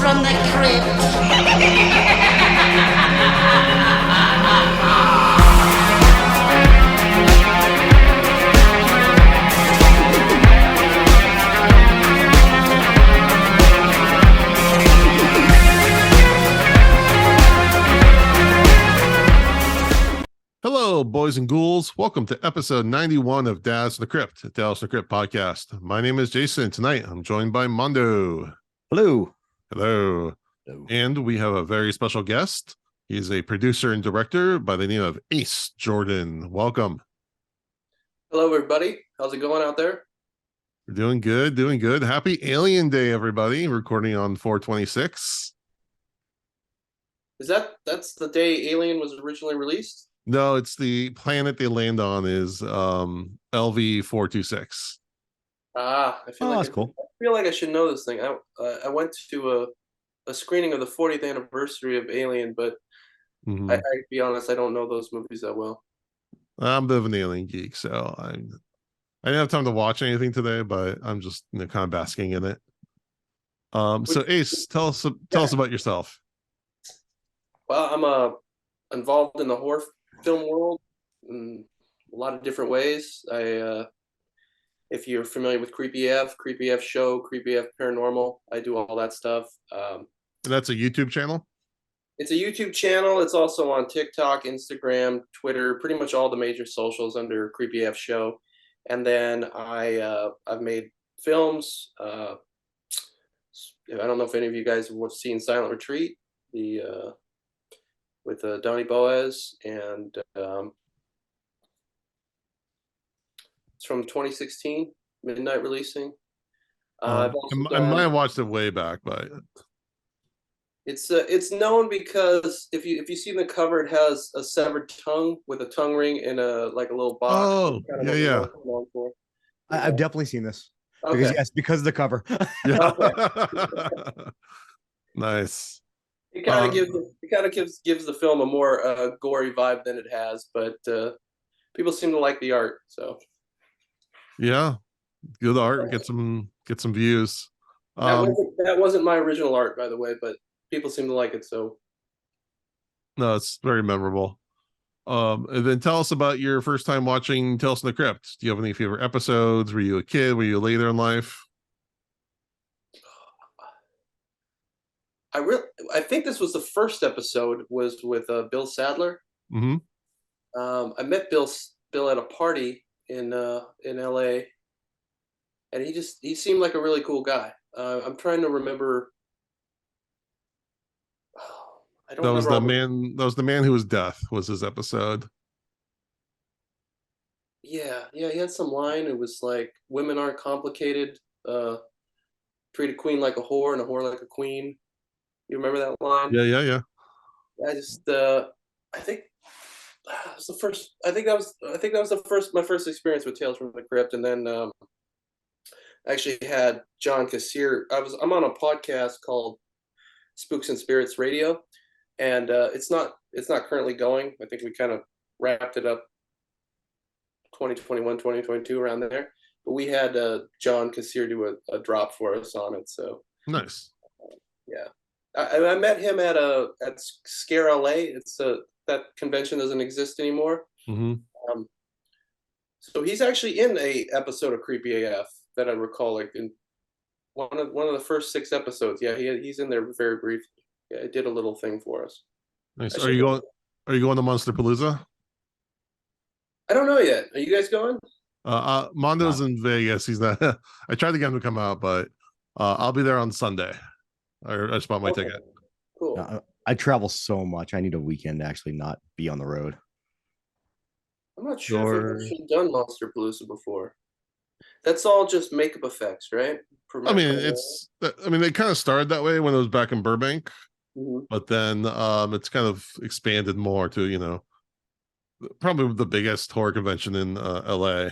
from the crypt. Hello, boys and ghouls. Welcome to episode 91 of Dallas in the Crypt, the Dallas in the Crypt podcast. My name is Jason. Tonight, I'm joined by Mando. Hello. Hello. Hello. And we have a very special guest. He's a producer and director by the name of Ace Jordan. Welcome. Hello, everybody. How's it going out there? We're doing good, doing good. Happy Alien Day, everybody. Recording on 4/26. That's the day Alien was originally released? No, it's the planet they land on is LV-426. I feel that's cool. I feel like I should know this thing. I went to a screening of the 40th anniversary of Alien, but I be honest, I don't know those movies that well. I'm a bit of an Alien geek, so I didn't have time to watch anything today, but I'm just kind of basking in it. So Ace, tell us about yourself. Well, I'm involved in the horror film world in a lot of different ways. If you're familiar with Creepy F Show, Creepy F Paranormal, I do all that stuff. And that's a YouTube channel? It's a YouTube channel. It's also on TikTok, Instagram, Twitter, pretty much all the major socials under Creepy F Show. And then I've made films. I don't know if any of you guys have seen Silent Retreat, with Donnie Boaz, and it's from 2016, midnight releasing. I might have watched it way back, but it's known because if you see the cover, it has a severed tongue with a tongue ring in a little box. Oh, yeah. I've definitely seen this. Okay. Because of the cover. Yeah. Nice. It kind of gives the film a more gory vibe than it has, but people seem to like the art. So yeah, good art. Get some views. That wasn't my original art, by the way, but people seem to like it. So no, it's very memorable. And then tell us about your first time watching Tales from the Crypt. Do you have any favorite episodes? Were you a kid? Were you later in life? I think this was the first episode was with Bill Sadler. Mm-hmm. I met Bill at a party in LA, and he seemed like a really cool guy. I'm trying to remember. I don't. That was the man. That was the man who was death. Was his episode? Yeah. He had some line. It was like, "Women aren't complicated. Treat a queen like a whore and a whore like a queen." You remember that line? Yeah. I just I think that was the first. I think that was my first experience with Tales from the Crypt, and then I actually had John Kassir. I'm on a podcast called Spooks and Spirits Radio, and it's not currently going. I think we kind of wrapped it up 2021, 2022 around there. But we had John Kassir do a drop for us on it. So nice. Yeah. I met him at Scare LA. It's that convention doesn't exist anymore. Mm-hmm. So he's actually in a episode of Creepy AF that I recall, like in one of the first 6 episodes. Yeah, he's in there very briefly. Yeah, he did a little thing for us. Nice. Are you going to Monsterpalooza? I don't know yet. Are you guys going? Mondo's in Vegas. He's not. I tried to get him to come out, but I'll be there on Sunday. I just bought my ticket. Cool. I travel so much. I need a weekend to actually not be on the road. I'm not sure if we've done Monsterpalooza before. That's all just makeup effects, right? They kind of started that way when it was back in Burbank, but then it's kind of expanded more to probably the biggest horror convention in LA.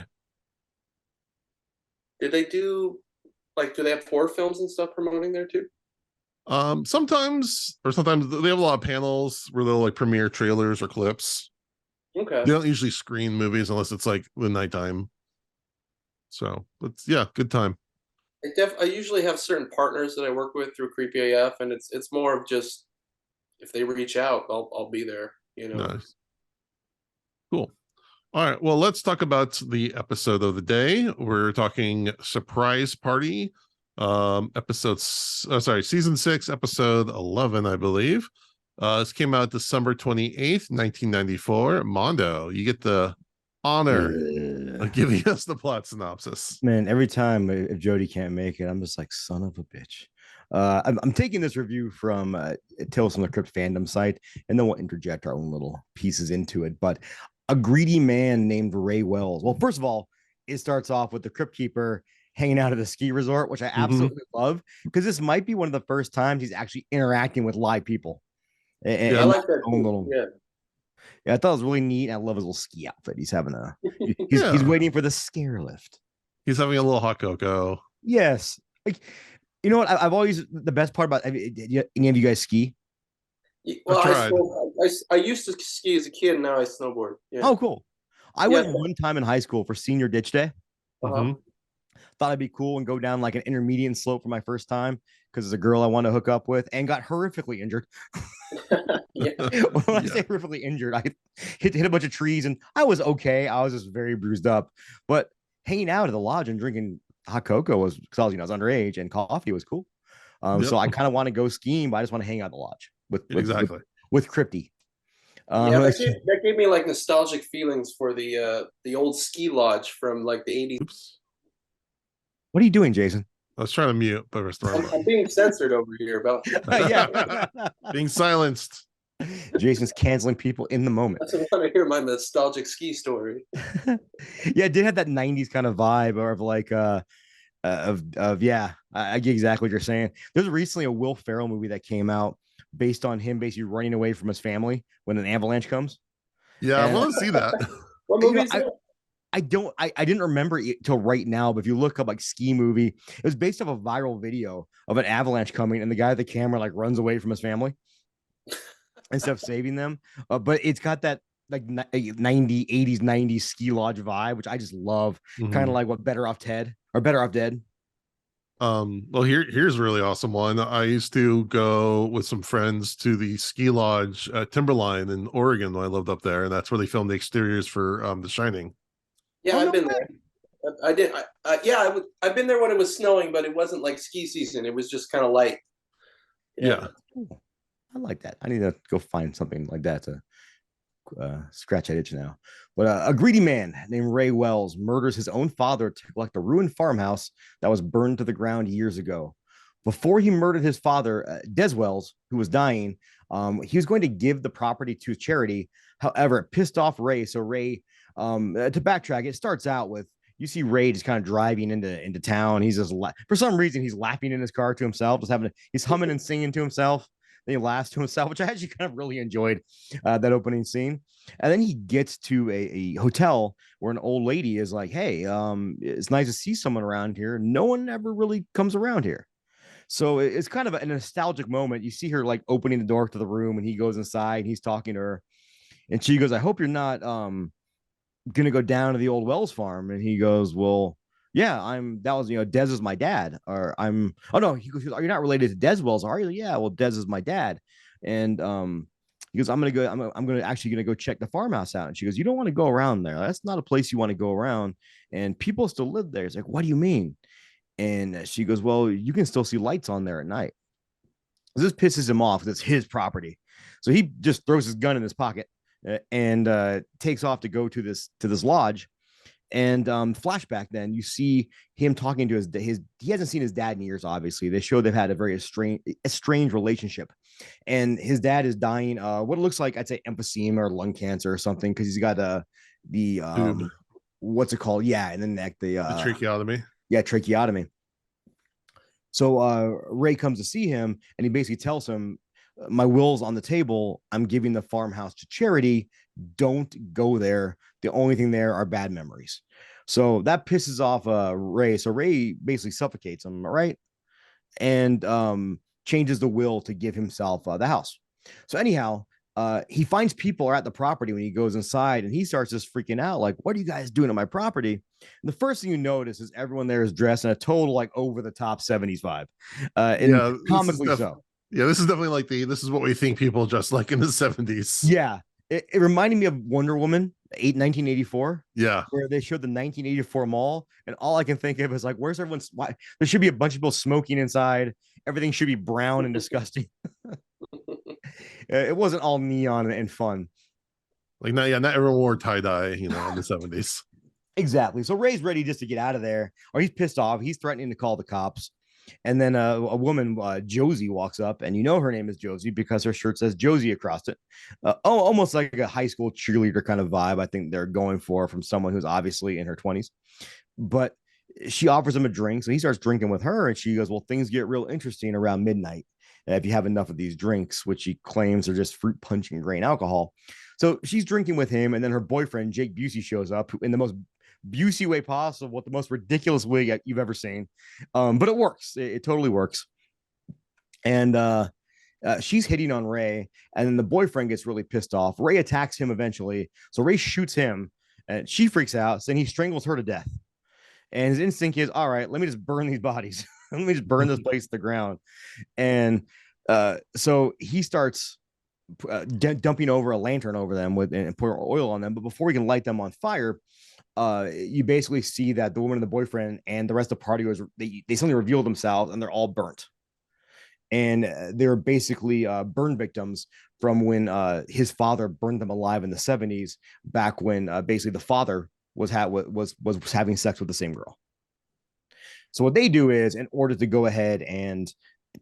Do they have horror films and stuff promoting there too? Sometimes they have a lot of panels where they'll premiere trailers or clips. Okay. They don't usually screen movies unless it's the nighttime. So, but yeah, good time. I usually have certain partners that I work with through Creepy AF, and it's more of just if they reach out, I'll be there. You know. Nice. Cool. All right. Well, let's talk about the episode of the day. We're talking Surprise Party, season 6, episode 11, I believe. This came out December 28th, 1994. Mando, you get the honor of giving us the plot synopsis. Man, every time if Jody can't make it, I'm just like, son of a bitch. I'm taking this review from Tales from the Crypt fandom site, and then we'll interject our own little pieces into it. But a greedy man named Ray Wells. Well, first of all, it starts off with the Crypt Keeper hanging out at a ski resort, which I absolutely love, because this might be one of the first times he's actually interacting with live people. I like that. Little, yeah, I thought it was really neat. I love his little ski outfit. He's having he's waiting for the scare lift. He's having a little hot cocoa. Yes, like, you know what? I've always, the best part about, any of you guys ski? Well, I used to ski as a kid, and now I snowboard. Yeah. Oh, cool. I went one time in high school for senior ditch day. Uh-huh. Thought it'd be cool and go down like an intermediate slope for my first time because there's a girl I want to hook up with, and got horrifically injured. When I say horrifically injured, I hit a bunch of trees, and I was okay. I was just very bruised up. But hanging out at the lodge and drinking hot cocoa was, because I was underage, and coffee was cool. So I kind of want to go skiing, but I just want to hang out at the lodge with Crypty. That gave me like nostalgic feelings for the old ski lodge from like the 80s. Oops. What are you doing, Jason? I was trying to mute, but I'm being censored over here about being silenced. Jason's canceling people in the moment. I want to hear my nostalgic ski story. Yeah, it did have that 90s kind of vibe, or of like I get exactly what you're saying. There's recently a Will Ferrell movie that came out based on him basically running away from his family when an avalanche comes. Yeah, I want to see that. What movie is that? I didn't remember it till right now, but if you look up like ski movie, it was based off a viral video of an avalanche coming, and the guy with the camera like runs away from his family instead of saving them. But it's got that like 80s 90s ski lodge vibe, which I just love. Kind of like what Better Off Dead. Well, here's a really awesome one. I used to go with some friends to the ski lodge at Timberline in Oregon when I lived up there, and that's where they filmed the exteriors for The Shining. Yeah, I've been there. I did. I've been there when it was snowing, but it wasn't like ski season. It was just kind of light. Yeah. Cool. I like that. I need to go find something like that to scratch that itch now. But a greedy man named Ray Wells murders his own father to collect a ruined farmhouse that was burned to the ground years ago. Before he murdered his father, Des Wells, who was dying, he was going to give the property to charity. However, it pissed off Ray. So Ray, to backtrack, it starts out with, you see Ray just kind of driving into town. He's just for some reason he's laughing in his car to himself, he's humming and singing to himself. Then he laughs to himself, which I actually kind of really enjoyed that opening scene. And then he gets to a hotel where an old lady is like, "Hey, it's nice to see someone around here. No one ever really comes around here." So it's kind of a nostalgic moment. You see her like opening the door to the room, and he goes inside. And he's talking to her, and she goes, "I hope you're not gonna go down to the old Wells farm." And he goes, "Well, yeah, Des is my dad." Or oh no, he goes, "Are you not related to Des Wells, are you?" "Yeah, well, Des is my dad." And he goes, I'm gonna go check the farmhouse out." And she goes, "You don't want to go around there. That's not a place you want to go around. And people still live there." It's like, "What do you mean?" And she goes, "Well, you can still see lights on there at night." This pisses him off because it's his property. So he just throws his gun in his pocket and takes off to go to this lodge. And flashback, then you see him talking to his he hasn't seen his dad in years. Obviously, they show they've had a very strange relationship, and his dad is dying what it looks like, I'd say, emphysema or lung cancer or something, because he's got the what's it called, in the neck, the tracheotomy. Tracheotomy. So Ray comes to see him, and he basically tells him, "My will's on the table. I'm giving the farmhouse to charity. Don't go there. The only thing there are bad memories." So that pisses off Ray. So Ray basically suffocates him, right? And changes the will to give himself the house. So anyhow, he finds people are at the property when he goes inside, and he starts just freaking out, like, "What are you guys doing at my property?" And the first thing you notice is everyone there is dressed in a total like over the top 70s vibe, and comically so. Yeah, this is definitely like this is what we think people dress like in the 70s. Yeah, it reminded me of Wonder Woman 1984. Yeah, where they showed the 1984 mall, and all I can think of is like, where's everyone's? Why there should be a bunch of people smoking inside. Everything should be brown and disgusting. It wasn't all neon and fun. Like not everyone wore tie-dye, in the 70s. Exactly. So Ray's ready just to get out of there, or he's pissed off. He's threatening to call the cops. And then a woman, Josie, walks up, and her name is Josie because her shirt says Josie across it. Almost like a high school cheerleader kind of vibe, I think they're going for from someone who's obviously in her 20s. But she offers him a drink, so he starts drinking with her, and she goes, "Well, things get real interesting around midnight if you have enough of these drinks," which she claims are just fruit punch and grain alcohol. So she's drinking with him, and then her boyfriend, Jake Busey, shows up in the most Busey way possible, with the most ridiculous wig you've ever seen. But it works. It totally works. And she's hitting on Ray, and then the boyfriend gets really pissed off. Ray attacks him eventually. So Ray shoots him, and she freaks out, saying he strangles her to death. And his instinct is, all right, let me just burn these bodies. Let me just burn this place to the ground. And so he starts dumping over a lantern over them and pouring oil on them. But before he can light them on fire, you basically see that the woman and the boyfriend and the rest of the party they suddenly reveal themselves, and they're all burnt. And they're basically burn victims from when his father burned them alive in the 70s, back when basically the father was having sex with the same girl. So what they do is, in order to go ahead and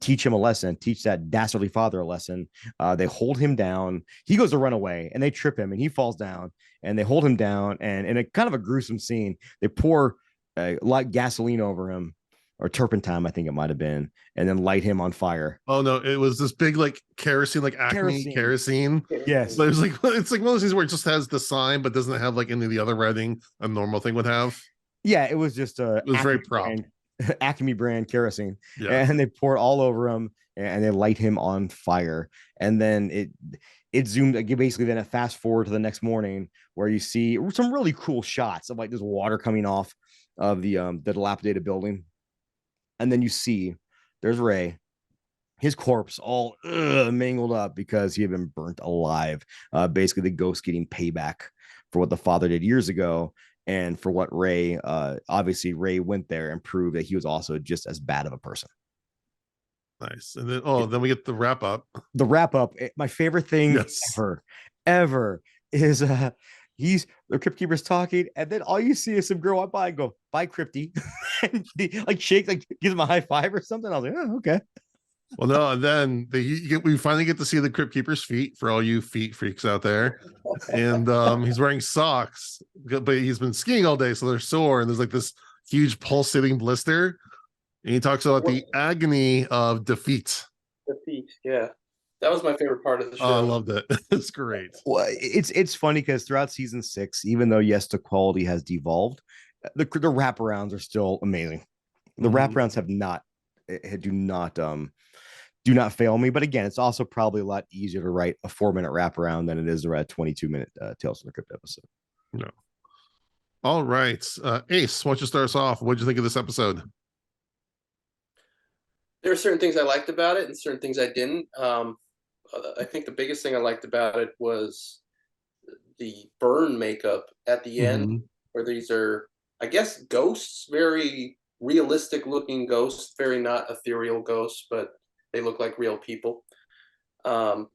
teach him a lesson, teach that dastardly father a lesson, they hold him down. He goes to run away, and they trip him, and he falls down, and they hold him down. And in a kind of a gruesome scene, they pour light gasoline over him, or turpentine, I think it might have been, and then light him on fire. Oh no, it was this big like kerosene, like Acme kerosene. Yes, but it was like, it's like one of those things where it just has the sign but doesn't have like any of the other writing a normal thing would have. Yeah, it was just it was very prop. Acme brand kerosene. Yeah. And they pour it all over him, and they light him on fire. And then it zoomed, basically then a fast forward to the next morning, where you see some really cool shots of like this water coming off of the dilapidated building. And then you see there's Ray, his corpse all mangled up because he had been burnt alive. Basically the ghost getting payback for what the father did years ago, and for what Ray, obviously Ray went there and proved that he was also just as bad of a person. Nice. And then then we get the wrap up. The wrap up, my favorite thing ever is the Crypt Keeper's talking, and then all you see is some girl walk by and go, "Bye, Crypty," and he like shakes, like gives him a high five or something. I was like, "Oh, okay." Well, no, and then we finally get to see the Crypt Keeper's feet, for all you feet freaks out there. And he's wearing socks, but he's been skiing all day, so they're sore, and there's like this huge pulsating blister. And he talks about the agony of defeat. Defeat, yeah. That was my favorite part of the show. Oh, I loved it. It's great. Well, it's funny because throughout season 6, even though yes, the quality has devolved, the wraparounds are still amazing. The wraparounds do not fail me. But again, it's also probably a lot easier to write a 4-minute wraparound than it is to write a 22-minute Tales from the Crypt episode. No. All right, Ace, why don't you start us off? What did you think of this episode? There are certain things I liked about it and certain things I didn't. I think the biggest thing I liked about it was the burn makeup at the end, where these are, I guess, ghosts, very realistic looking ghosts, very not ethereal ghosts, but they look like real people. I'd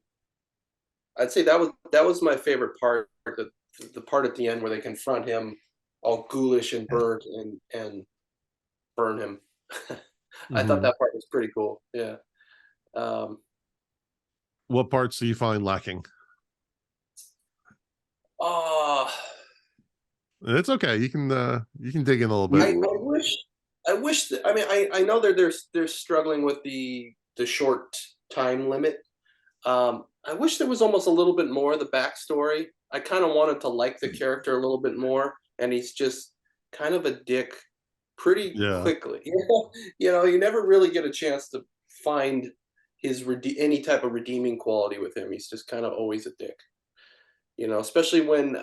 say that was my favorite part, the part at the end where they confront him all ghoulish and burnt and burn him. I thought that part was pretty cool. Yeah. What parts do you find lacking? It's okay. You can dig in a little bit. I wish that, I mean, I know that they're struggling with the short time limit. I wish there was almost a little bit more of the backstory. I kind of wanted to like the character a little bit more, and he's just kind of a dick pretty quickly. You know, you never really get a chance to find any type of redeeming quality with him. He's just kind of always a dick, especially when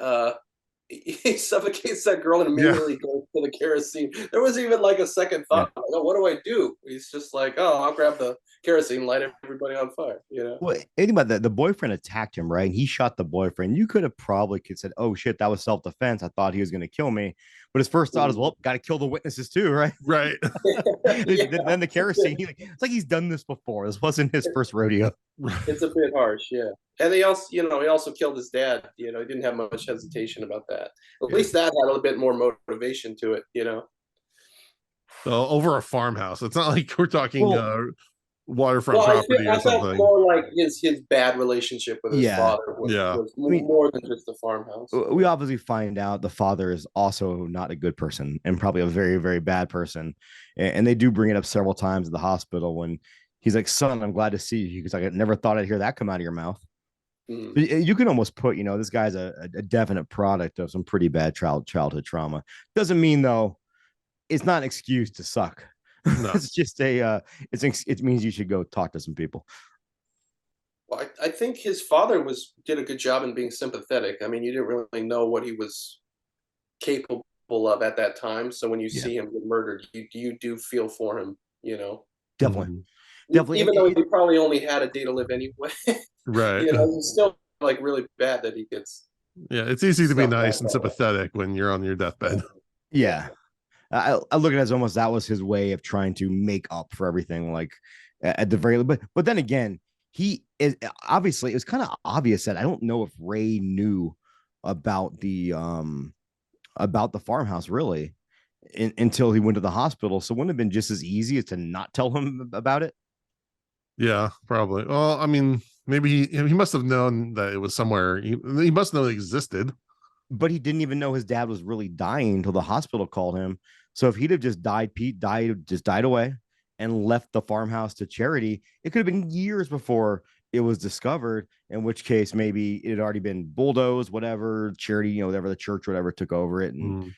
he suffocates that girl and Yeah. immediately goes to the kerosene. There was even like a second thought, like, oh, what do I do? He's just like, oh, I'll grab the kerosene, light everybody on fire, Well, think about that. The boyfriend attacked him, right? And he shot the boyfriend. You could have probably said, "Oh shit, that was self-defense. I thought he was going to kill me." But his first thought is, "Well, got to kill the witnesses too, right?" Right. Then the kerosene. It's like he's done this before. This wasn't his first rodeo. It's a bit harsh, yeah. And he also killed his dad. He didn't have much hesitation about that. At least that had a little bit more motivation to it, So over a farmhouse. It's not like we're talking waterfront Well, property I or felt something. more like his bad relationship with his father was I mean, more than just a farmhouse. We obviously find out the father is also not a good person and probably a very, very bad person. And they do bring it up several times at the hospital when he's like, "Son, I'm glad to see you," because I never thought I'd hear that come out of your mouth. You can almost put, this guy's a definite product of some pretty bad childhood trauma. Doesn't mean though, it's not an excuse to suck. No. It's just it means you should go talk to some people. Well, I think his father did a good job in being sympathetic. I mean, you didn't really know what he was capable of at that time. So when you see him get murdered, you do feel for him, Definitely. Even though he probably only had a day to live anyway. Right. It's still like really bad that he gets. Yeah, it's easy to be nice and sympathetic when you're on your deathbed. Yeah. I look at it as almost that was his way of trying to make up for everything, like at the very, but then again, he is obviously, it was kind of obvious that I don't know if Ray knew about the farmhouse really until he went to the hospital. So wouldn't it have been just as easy as to not tell him about it? Yeah, probably. Well, I mean, maybe he must have known that it was somewhere. He must know it existed. But he didn't even know his dad was really dying until the hospital called him. So if he'd have just died away and left the farmhouse to charity, it could have been years before it was discovered, in which case maybe it had already been bulldozed, whatever, charity, whatever, the church, whatever, took over it and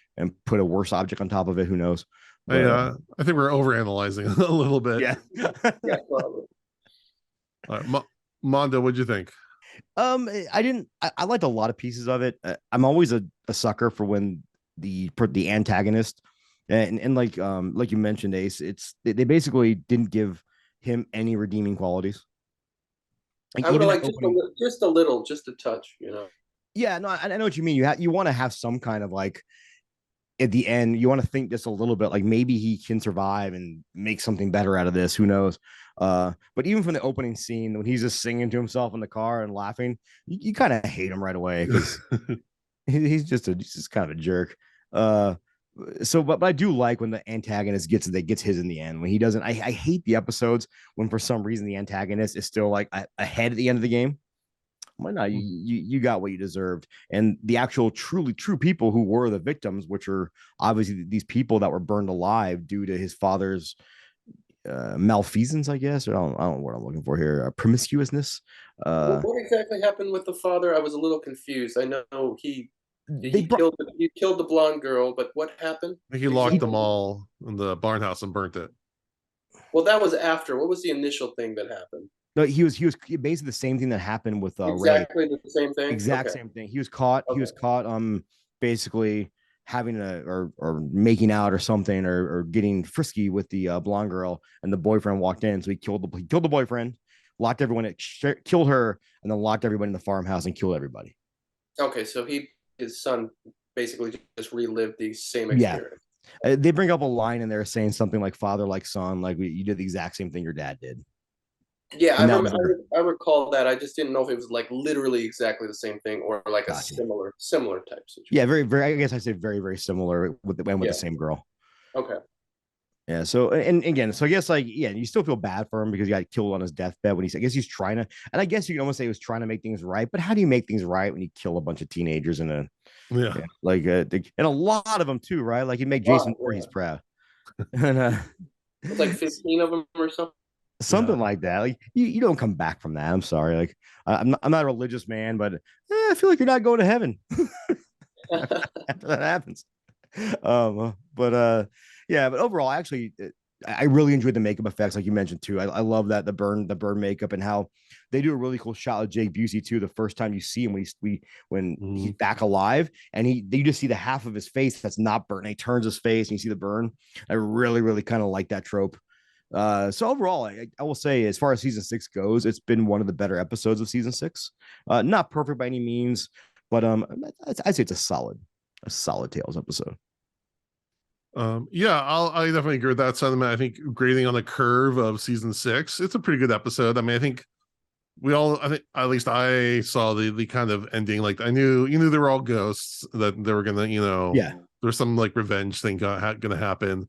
put a worse object on top of it. Who knows? But, I think we're overanalyzing a little bit. Yeah. Yeah, probably. All right, Mando, what'd you think? I liked a lot of pieces of it. I'm always a sucker for when the antagonist and like you mentioned, Ace, they basically didn't give him any redeeming qualities. Like, I would like just a little, just a touch, Yeah, no, I know what you mean. You want to have some kind of like at the end, you want to think just a little bit like maybe he can survive and make something better out of this. Who knows? But even from the opening scene when he's just singing to himself in the car and laughing, you kind of hate him right away because he's just kind of a jerk. But I do like when the antagonist gets his in the end. When he doesn't, I hate the episodes when for some reason the antagonist is still like ahead at the end of the game. Why not? You got what you deserved. And the actual true people who were the victims, which are obviously these people that were burned alive due to his father's malfeasance, I guess, or I don't know what I'm looking for here. Promiscuousness. What exactly happened with the father? I was a little confused. I know he killed the blonde girl, but what happened? I think he locked them all in the barn house and burnt it. Well, that was after. What was the initial thing that happened? No, he was basically the same thing that happened with exactly Ray. The same thing. Same thing. He was caught. Okay. He was caught. Basically having or making out or something or getting frisky with the blonde girl, and the boyfriend walked in, so he killed the boyfriend, locked everyone, killed her, and then locked everybody in the farmhouse and killed everybody. Okay, so his son basically just relived the same experience. Yeah. They bring up a line in there saying something like "father like son," like you did the exact same thing your dad did. Yeah, I recall that. I just didn't know if it was like literally exactly the same thing or like a similar type situation. Yeah, very, very. I guess I say very, very similar with the same girl. Okay. Yeah. So and again, I guess you still feel bad for him because he got killed on his deathbed when I guess he's trying to, and I guess you can almost say he was trying to make things right. But how do you make things right when you kill a bunch of teenagers and a lot of them too, right? Like you make Jason Voorhees proud. And it's like 15 of them or something. Something like that. Like you don't come back from that. I'm sorry. Like I'm not a religious man, but I feel like you're not going to heaven after that happens. But overall, actually, I really enjoyed the makeup effects, like you mentioned too. I love that the burn makeup and how they do a really cool shot of Jake Busey too. The first time you see him when he's back alive, and you just see the half of his face that's not burnt. And he turns his face, and you see the burn. I really kind of like that trope. So overall, I will say, as far as season 6 goes, it's been one of the better episodes of season 6. Not perfect by any means, but I'd say it's a solid Tales episode. Yeah, I definitely agree with that sentiment. I think grading on the curve of season 6, it's a pretty good episode. I mean, I think at least I saw the kind of ending. Like you knew they were all ghosts, that they were gonna, there's some like revenge thing gonna happen.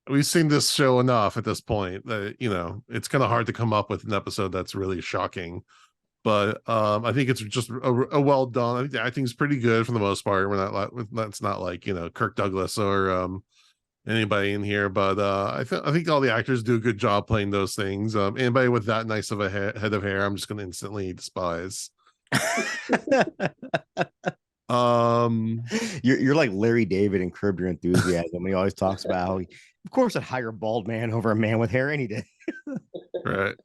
We've seen this show enough at this point that it's kind of hard to come up with an episode that's really shocking. But I think it's just a well done. I think the acting's pretty good for the most part. That's not like Kirk Douglas or anybody in here, but I think all the actors do a good job playing those things. Anybody with that nice of a head of hair, I'm just going to instantly despise. You're like Larry David in Curb Your Enthusiasm when he always talks about how of course I'd hire a bald man over a man with hair any day. Right.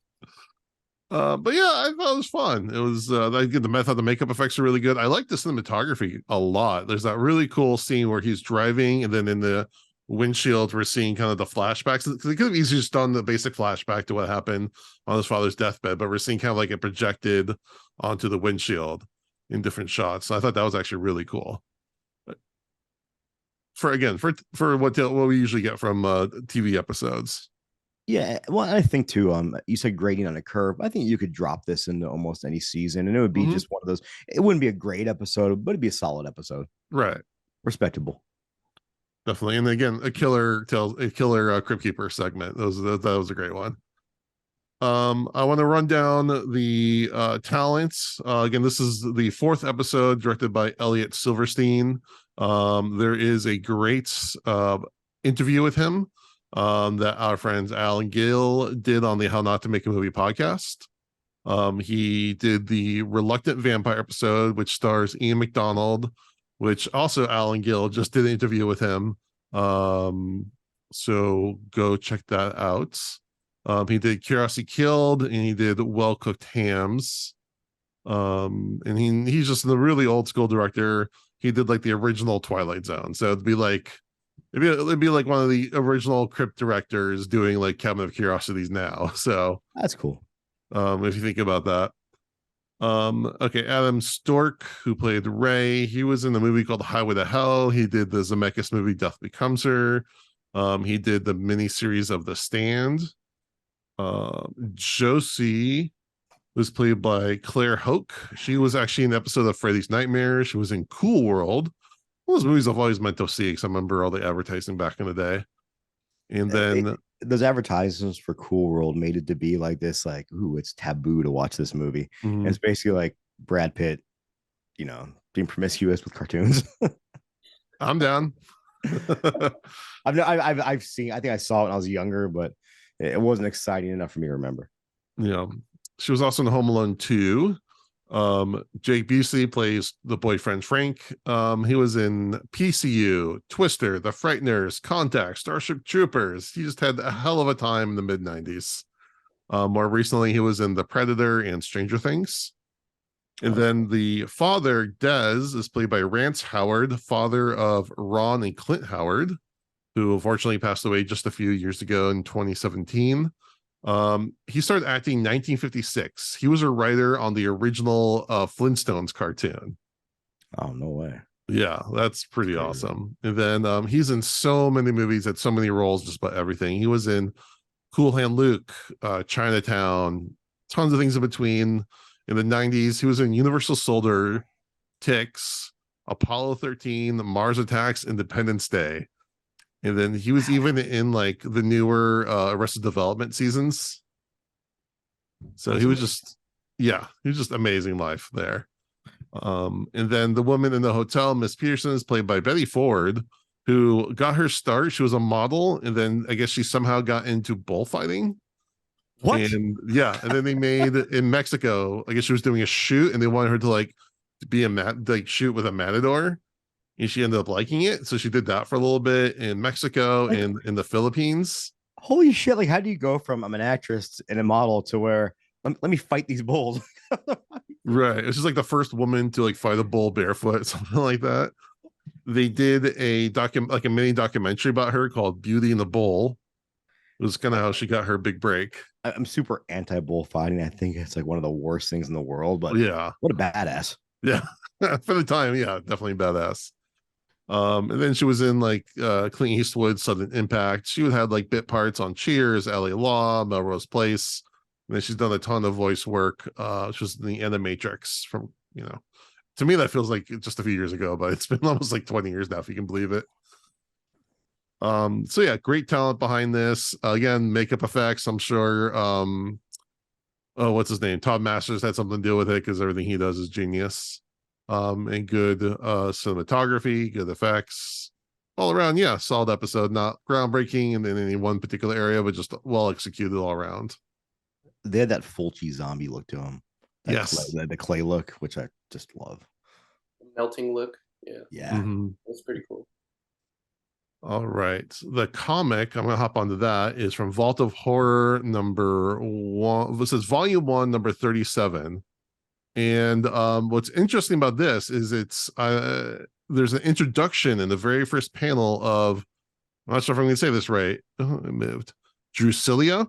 But yeah, I thought it was fun. It was the makeup effects are really good. I like the cinematography a lot. There's that really cool scene where he's driving, and then in the windshield we're seeing kind of the flashbacks, because they could have easily just done the basic flashback to what happened on his father's deathbed, but we're seeing kind of like it projected onto the windshield in different shots. So I thought that was actually really cool. For what we usually get from TV episodes. Yeah, well, I think too. You said grading on a curve. I think you could drop this into almost any season, and it would be just one of those. It wouldn't be a great episode, but it'd be a solid episode. Right, respectable. Definitely, and again, a killer Crypt Keeper segment. That was a great one. I want to run down the talents. Again, this is the 4th episode, directed by Elliot Silverstein. There is a great interview with him that our friends Al and Gail did on the How Not to Make a Movie podcast. He did the Reluctant Vampire episode, which stars Ian McDonald, which also Al and Gail just did an interview with him. So go check that out. He did Curiosity Killed, and he did Well Cooked Hams. And he's just a really old school director. He did like the original Twilight Zone. So it'd be like one of the original Crypt directors doing like Cabinet of Curiosities now. So that's cool. If you think about that. Okay, Adam Storke, who played Ray, he was in the movie called Highway to Hell. He did the Zemeckis movie Death Becomes Her. He did the miniseries of The Stand. Josie was played by Clare Hoak. She was actually in an episode of Freddy's Nightmare. She was in Cool World. One of those movies I've always meant to see, because I remember all the advertising back in the day. And then those advertisements for Cool World made it to be like this, like, ooh, it's taboo to watch this movie. And it's basically like Brad Pitt, being promiscuous with cartoons. I'm down. I've seen. I think I saw it when I was younger, but it wasn't exciting enough for me to remember. Yeah, she was also in Home Alone 2. Jake Busey plays the boyfriend Frank. He was in PCU, Twister, The Frighteners, Contact, Starship Troopers. He just had a hell of a time in the mid-90s. More recently, he was in The Predator and Stranger Things. And then the father, Des, is played by Rance Howard, father of Ron and Clint Howard, who unfortunately passed away just a few years ago in 2017. He started acting in 1956. He was a writer on the original Flintstones cartoon. Oh, no way. Yeah, that's pretty awesome. And then he's in so many movies, had so many roles, just about everything. He was in Cool Hand Luke, Chinatown, tons of things in between. In the 90s, he was in Universal Soldier, Ticks, Apollo 13, Mars Attacks, Independence Day. And then he was even in like the newer Arrested Development seasons. So he was just amazing life there. And then the woman in the hotel, Miss Peterson, is played by Betty Ford, who got her start. She was a model, and then I guess she somehow got into bullfighting. What? And then they made in Mexico, I guess she was doing a shoot, and they wanted her to like be shoot with a matador. And she ended up liking it, so she did that for a little bit in Mexico and in the Philippines. Holy shit! Like, how do you go from I'm an actress and a model to where let me fight these bulls? Right. It's just like the first woman to like fight a bull barefoot, something like that. They did like a mini documentary about her called Beauty and the Bull. It was kind of how she got her big break. I'm super anti bullfighting. I think it's like one of the worst things in the world. But Yeah. what a badass! Yeah. For the time, yeah, definitely badass. And then she was in like Clint Eastwood, Sudden Impact. She would have like bit parts on Cheers, LA Law, Melrose Place. And then she's done a ton of voice work. She was in the Animatrix from, to me that feels like just a few years ago, but it's been almost like 20 years now, if you can believe it. So yeah, great talent behind this. Again, makeup effects, I'm sure. What's his name? Todd Masters had something to do with it because everything he does is genius. And good cinematography, good effects. All around, yeah, solid episode. Not groundbreaking in any one particular area, but just well executed all around. They had that Fulci zombie look to them. Yes. The clay look, which I just love. Melting look. Yeah. Mm-hmm. That's pretty cool. All right. The comic, I'm going to hop onto that, is from Vault of Horror number 1. This is volume 1, number 37. And what's interesting about this is there's an introduction in the very first panel of, I'm not sure if I'm going to say this right. Oh, it moved. Drusilla,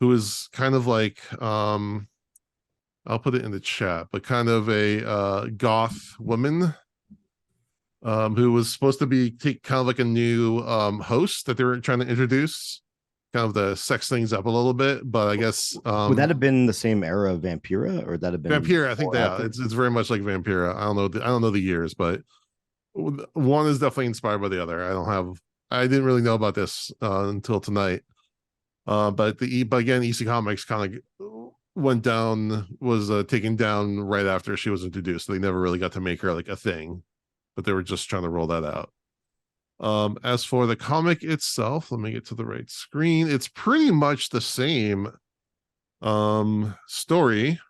who is kind of like, I'll put it in the chat, but kind of a goth woman who was supposed to be kind of like a new host that they were trying to introduce, kind of the sex things up a little bit. But I guess would that have been the same era of Vampira, or would that have been Vampira? I think it's very much like Vampira. I don't know the years, but one is definitely inspired by the other. I didn't really know about this until tonight. But again, EC Comics kind of was taken down right after she was introduced. So they never really got to make her like a thing, but they were just trying to roll that out. As for the comic itself, let me get to the right screen. It's pretty much the same story.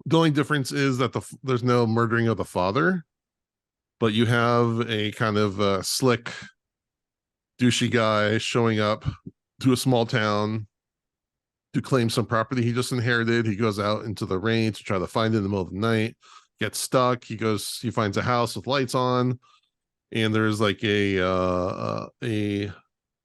The only difference is that there's no murdering of the father, but you have a kind of slick, douchey guy showing up to a small town to claim some property he just inherited. He goes out into the rain to try to find it in the middle of the night, gets stuck. He finds a house with lights on, and there's like a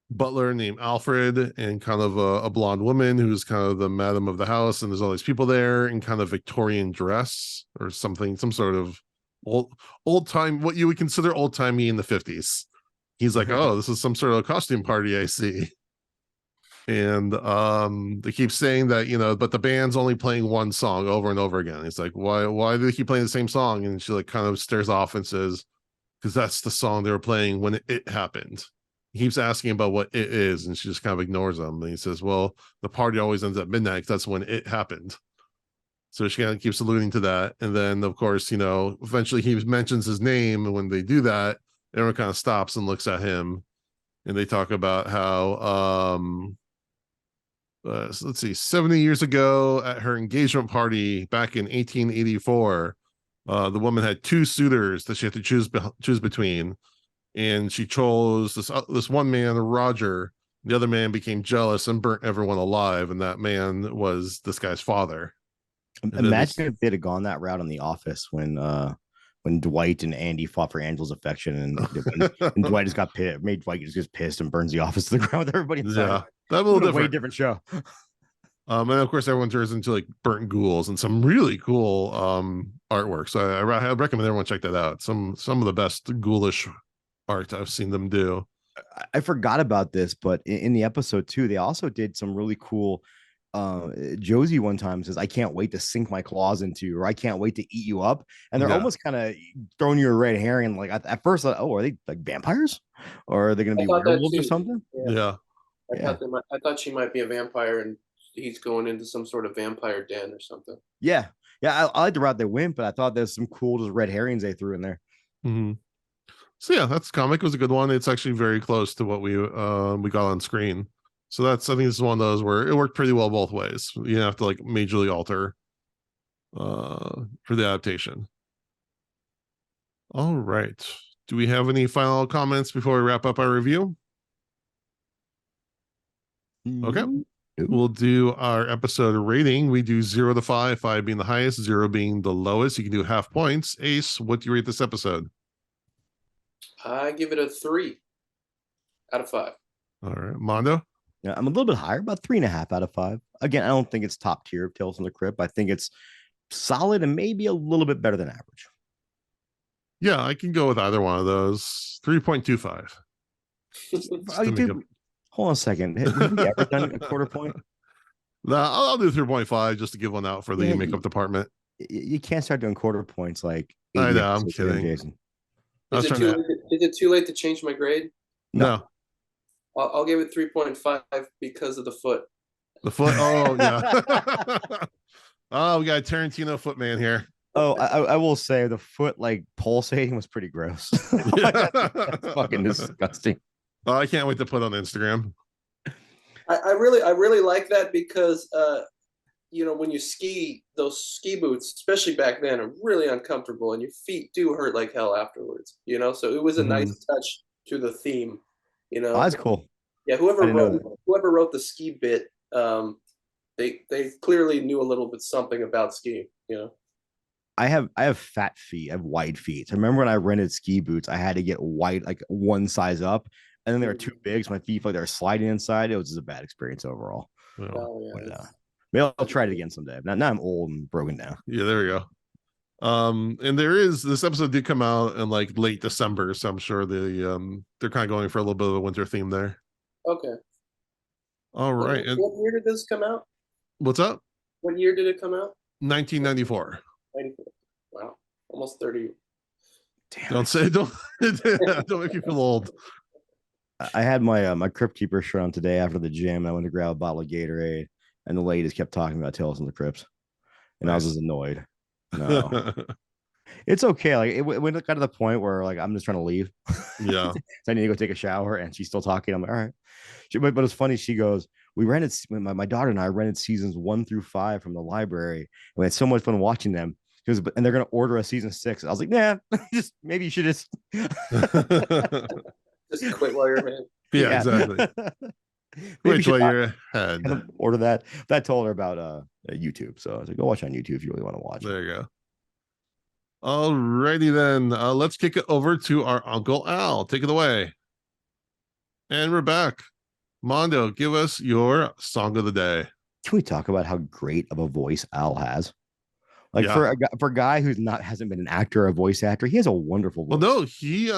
butler named Alfred and kind of a blonde woman who's kind of the madam of the house, and there's all these people there in kind of Victorian dress or something, some sort of old time, what you would consider old timey in the 50s. He's like, oh, this is some sort of costume party, I see. And they keep saying that, but the band's only playing one song over and over again. It's like, why do they keep playing the same song? And she like kind of stares off and says, because that's the song they were playing when it happened. He keeps asking about what it is, and she just kind of ignores him. And he says, well, the party always ends at midnight because that's when it happened. So she kind of keeps alluding to that. And then, of course, eventually he mentions his name. And when they do that, everyone kind of stops and looks at him. And they talk about how, so let's see, 70 years ago at her engagement party back in 1884, the woman had 2 suitors that she had to choose between. And she chose this one man, Roger. The other man became jealous and burnt everyone alive. And that man was this guy's father. Imagine if they'd have gone that route on The Office when Dwight and Andy fought for Angela's affection, and Dwight just got pissed, made Dwight just pissed and burns the office to the ground with everybody inside. Yeah, that was a way different show. And of course, everyone turns into like burnt ghouls and some really cool artwork. So I recommend everyone check that out. Some of the best ghoulish art I've seen them do. I forgot about this, but in the episode too, they also did some really cool. Josie one time says, I can't wait to sink my claws into you, or I can't wait to eat you up. And they're almost kind of throwing you a red herring. Like at first, oh, are they like vampires, or are they going to be werewolves or something? Yeah. I thought she might be a vampire and he's going into some sort of vampire den or something. Yeah. I like the route they went, but I thought there's some cool just red herrings they threw in there. Mm-hmm. So yeah, that's comic was a good one. It's actually very close to what we got on screen. So I think this is one of those where it worked pretty well both ways. You didn't have to like majorly alter for the adaptation. All right. Do we have any final comments before we wrap up our review? Okay. Ooh. We'll do our episode rating. We do 0 to 5, 5 being the highest, 0 being the lowest. You can do half points. Ace, what do you rate this episode? I give it a 3 out of 5. All right. Mando? Yeah, I'm a little bit higher, about 3.5 out of 5. Again, I don't think it's top tier of Tales from the Crypt. I think it's solid and maybe a little bit better than average. Yeah, I can go with either one of those. 3.25. Hold on a second. Have we ever done a quarter point? No, I'll do 3.5 just to give one out for the makeup department. You can't start doing quarter points like I know, I'm kidding. Jason. Is it too late to change my grade? No. I'll give it 3.5 because of the foot. The foot? Oh, yeah. Oh, we got a Tarantino footman here. Oh, I will say the foot like pulsating was pretty gross. That's fucking disgusting. Oh, I can't wait to put on Instagram. I really like that because when you ski, those ski boots, especially back then, are really uncomfortable and your feet do hurt like hell afterwards. So it was a nice touch to the theme. Oh, that's cool. Yeah, whoever wrote the ski bit, they clearly knew a little bit something about skiing. I have fat feet. I have wide feet. So I remember when I rented ski boots, I had to get wide, like one size up, and then they were too big, so my feet felt like they were sliding inside. It was just a bad experience overall. Maybe I'll try it again someday. Now I'm old and broken down. Yeah, there we go. And this episode did come out in like late December, so I'm sure they're kind of going for a little bit of a winter theme there. Okay. All right. What year did this come out? What's up? What year did it come out? 1994. 94. Wow, almost 30. Damn. Don't make me feel old. I had my my Crypt Keeper shirt on today after the gym, and I went to grab a bottle of Gatorade, and the lady just kept talking about Tales from the Crypt, and I was just annoyed. No, it's okay. Like it went kind of the point where like I'm just trying to leave. Yeah, so I need to go take a shower, and she's still talking. I'm like, all right. But it's funny. She goes, we rented my daughter and I rented seasons 1 through 5 from the library. And we had so much fun watching them. She goes, and they're gonna order a season 6. I was like, nah, just maybe you should just just quit while you're ahead. Yeah, exactly. Wait till you're ahead. Order that. But I told her about YouTube. So I was like, go watch on YouTube if you really want to watch. There you go. Alrighty then. Let's kick it over to our Uncle Al. Take it away. And we're back. Mando, give us your song of the day. Can we talk about how great of a voice Al has? Like for a guy who's hasn't been an actor or a voice actor, he has a wonderful voice. Well, no, he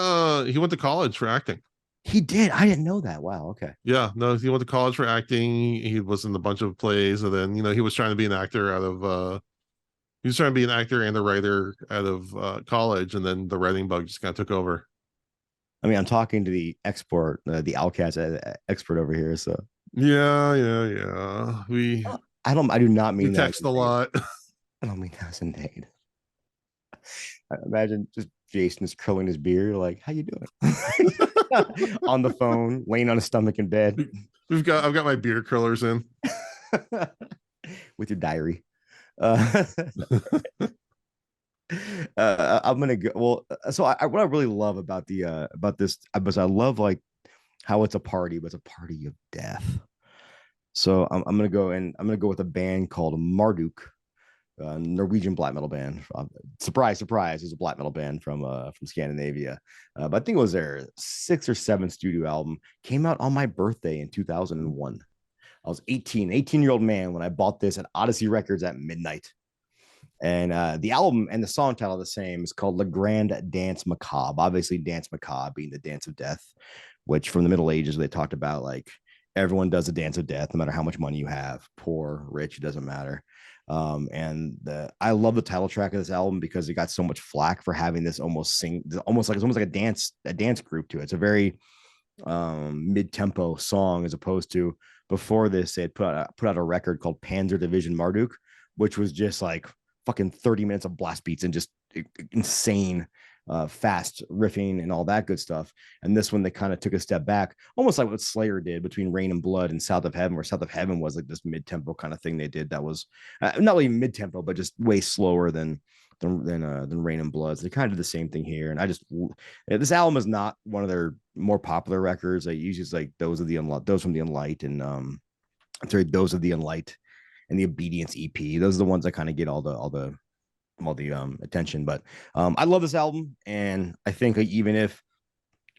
went to college for acting. He did. I didn't know that. Wow. Okay. Yeah, no, he went to college for acting. He was in a bunch of plays, and then he was trying to be an actor he was trying to be an actor and a writer out of college, and then the writing bug just kind of took over. I mean, I'm talking to the the Alcast expert over here. So yeah. I do not mean we text a lot. I don't mean that as a name. Imagine just Jason is curling his beard, like, how you doing? On the phone, laying on his stomach in bed. I've got my beard curlers in. With your diary. I'm gonna go. Well, so what I really love about this because I love like how it's a party, but it's a party of death. So I'm gonna go with a band called Marduk, Norwegian black metal band. Surprise, is a black metal band from Scandinavia. But I think it was their 6th or 7th studio album. Came out on my birthday in 2001. I was 18-year-old man when I bought this at Odyssey Records at midnight. And the album and the song title are the same. It's called Le Grand Dance Macabre. Obviously, Dance Macabre being the dance of death, which from the Middle Ages, they talked about like everyone does a dance of death, no matter how much money you have, poor, rich, it doesn't matter. I love the title track of this album because it got so much flack for having this almost like a dance group to it. It's a very mid-tempo song as opposed to before this they had put out a record called Panzer Division Marduk, which was just like fucking 30 minutes of blast beats and just insane fast riffing and all that good stuff. And this one they kind of took a step back, almost like what Slayer did between Rain and Blood and South of Heaven, where South of Heaven was like this mid-tempo kind of thing they did that was not really mid-tempo but just way slower than Rain and Blood. So they kind of did the same thing here. And this album is not one of their more popular records. They usually like those from the Unlight and Sorry, Those of the Unlight and the Obedience EP. Those are the ones that kind of get all the attention. But I love this album, and I think even if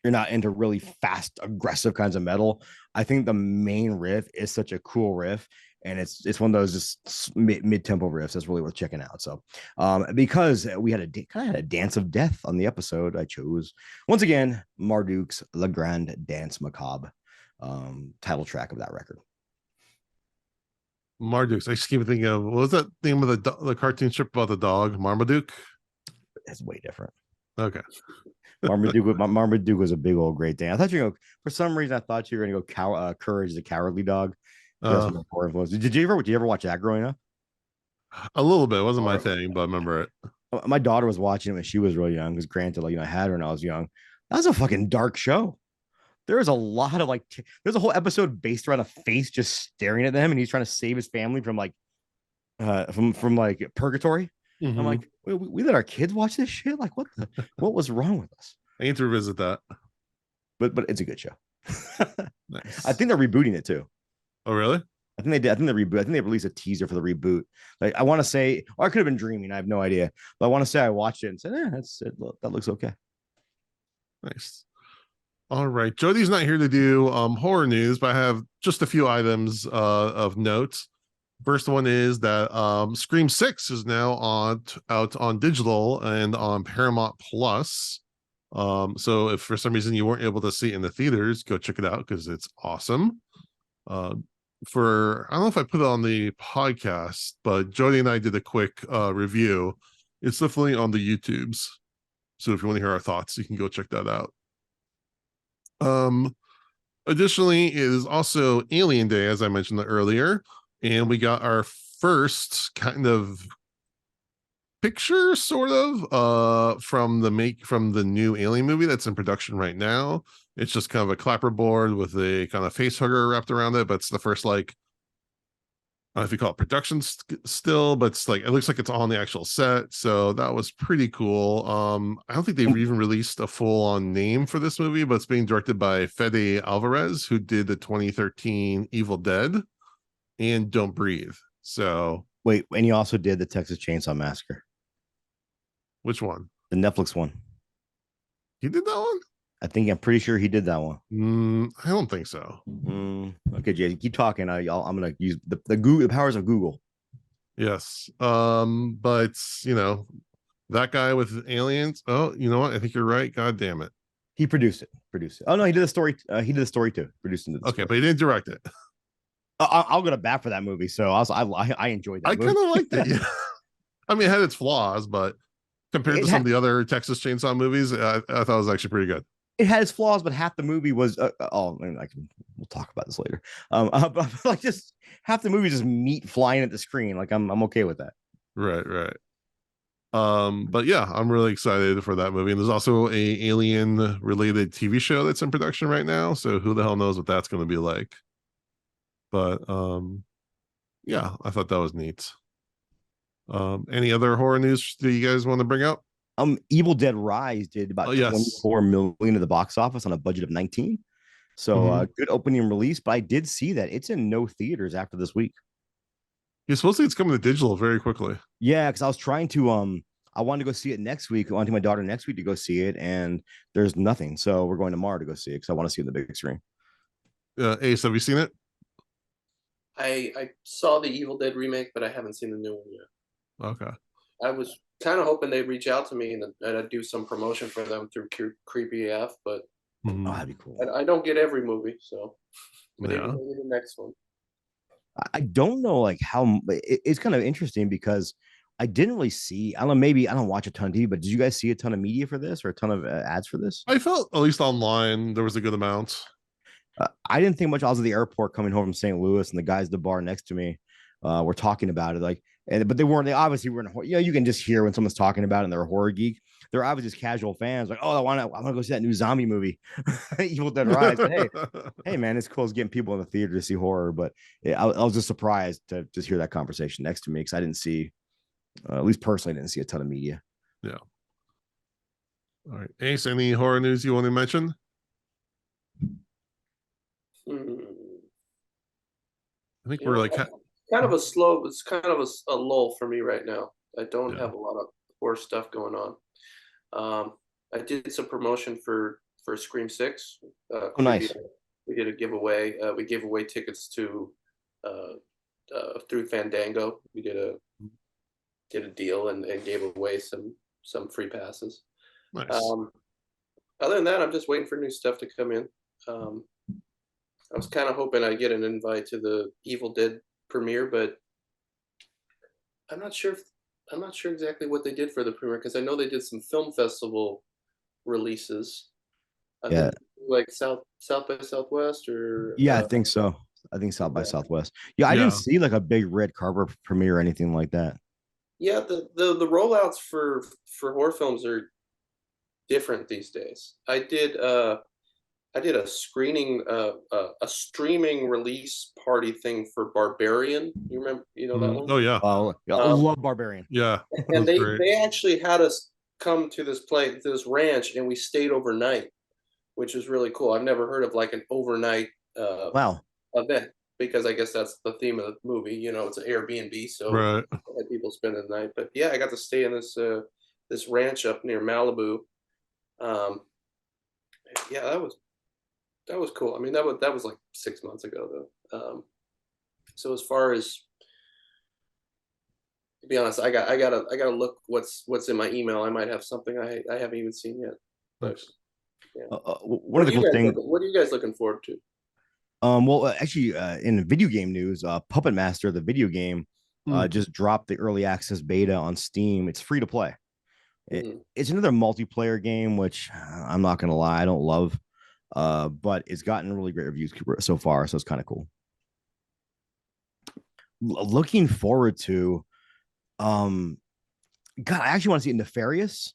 you're not into really fast, aggressive kinds of metal, I think the main riff is such a cool riff, and it's one of those just mid tempo riffs that's really worth checking out. So, because we had kind of had a dance of death on the episode, I chose once again Marduk's Le Grand Dance Macabre, title track of that record. Marduk's. I just keep thinking of, what was that name of the cartoon strip about the dog, Marmaduke? It's way different. Okay. Marmaduke was a big old great thing. I thought for some reason I thought you were gonna go Courage the Cowardly Dog. Did you ever watch that growing up? A little bit. It wasn't my thing, but I remember it. My daughter was watching it when she was really young, because granted, I had her when I was young. That was a fucking dark show. There was a lot of there's a whole episode based around a face just staring at them, and he's trying to save his family from purgatory. Mm-hmm. I'm like, we let our kids watch this shit? Like, what was wrong with us? I need to revisit that. But it's a good show. Nice. I think they're rebooting it too. Oh, really? I think they did. I think they released a teaser for the reboot. Like, I want to say, or I could have been dreaming. I have no idea. But I want to say I watched it and said, that looks okay. Nice. All right. Jody's not here to do horror news, but I have just a few items of note. First one is that Scream 6 is now out on digital and on Paramount Plus. So if for some reason you weren't able to see it in the theaters, go check it out because it's awesome. I don't know if I put it on the podcast, but Jody and I did a quick review. It's definitely on the YouTubes. So if you want to hear our thoughts, you can go check that out. Additionally, it is also Alien Day, as I mentioned earlier, and we got our first kind of picture, sort of, from the new Alien movie that's in production right now. It's just kind of a clapperboard with a kind of face hugger wrapped around it, but it's the first, I don't know if you call it production still, but it's it looks like it's on the actual set. So that was pretty cool. I don't think they've even released a full-on name for this movie, but it's being directed by Fede Alvarez, who did the 2013 Evil Dead and Don't Breathe. So wait, and he also did the Texas Chainsaw Massacre. Which one? The Netflix one. He did that one? I'm pretty sure he did that one. I don't think so. Okay, Jay, keep talking. I'm gonna use the powers of Google. Yes. But that guy with aliens. Oh, you know what? I think you're right. God damn it. He produced it. Oh no, he did the story. He did the story too. Produced it. Okay, but he didn't direct it. I'll go to bat for that movie. So I enjoyed that. I kind of liked it. Yeah. I mean, it had its flaws, but compared to some of the other Texas Chainsaw movies, I thought it was actually pretty good. It had its flaws, but half the movie was we'll talk about this later. But just half the movie is just meat flying at the screen. I'm okay with that. Right. But yeah, I'm really excited for that movie. And there's also a alien related TV show that's in production right now. So who the hell knows what that's going to be like? But yeah, I thought that was neat. Any other horror news that you guys want to bring up? Evil Dead Rise did about 24 million at the box office on a budget of 19. So good opening release, but I did see that it's in no theaters after this week. You're supposed to it's coming to digital very quickly. Yeah, because I was trying to I wanted to go see it next week. I wanted my daughter next week to go see it, and there's nothing. So we're going tomorrow to go see it because I want to see it in the big screen. Ace, have you seen it? I saw the Evil Dead remake, but I haven't seen the new one yet. Okay. I was kind of hoping they'd reach out to me and I'd do some promotion for them through Creepy AF, but that'd be cool. I don't get every movie, so maybe the next one. I don't know how it's kind of interesting because I didn't really see. I don't know. Maybe I don't watch a ton of TV, but did you guys see a ton of media for this or a ton of ads for this? I felt at least online there was a good amount. I didn't think much. I was at the airport coming home from St. Louis, and the guys at the bar next to me were talking about it. But they weren't. They obviously weren't. You can just hear when someone's talking about it and they're a horror geek. They're obviously just casual fans. I want to go see that new zombie movie, Evil Dead Rise. Hey, man, it's cool. It's getting people in the theater to see horror. But I was just surprised to just hear that conversation next to me because I didn't see, at least personally, didn't see a ton of media. Yeah. All right, Ace. Any horror news you want to mention? I think You we're know, like kind of a slow. It's kind of a lull for me right now. I don't yeah. have a lot of horror stuff going on. I did some promotion for Scream 6. Oh, nice. We did a giveaway. We gave away tickets to through Fandango. We did a deal and gave away some free passes. Nice. Other than that, I'm just waiting for new stuff to come in. I was kind of hoping I'd get an invite to the Evil Dead premiere, but I'm not sure exactly what they did for the premiere, because I know they did some film festival releases. I Yeah. think like South by Southwest or Yeah, I think so. I think South by yeah. Southwest. Yeah, I didn't see like a big red carpet premiere or anything like that. Yeah, the rollouts for horror films are different these days. I did a screening a streaming release party thing for Barbarian. You remember, you know that one? Oh yeah. Oh, I love Barbarian. Yeah. And they actually had us come to this ranch, and we stayed overnight, which was really cool. I've never heard of like an overnight Wow. event, because I guess that's the theme of the movie. You know, it's an Airbnb, so Right. I had people spend the night. But yeah, I got to stay in this ranch up near Malibu. Yeah, that was cool. I mean, that was like 6 months ago though. So as far as, to be honest, I gotta look what's in my email. I might have something I haven't even seen yet. But yeah. One of the cool things. What are you guys looking forward to? Well, actually, in the video game news, Puppet Master, the video game, just dropped the early access beta on Steam. It's free to play. It's another multiplayer game, which I'm not gonna lie, I don't love, but it's gotten really great reviews so far, so it's kind of cool. Looking forward to, God, I actually want to see it. Nefarious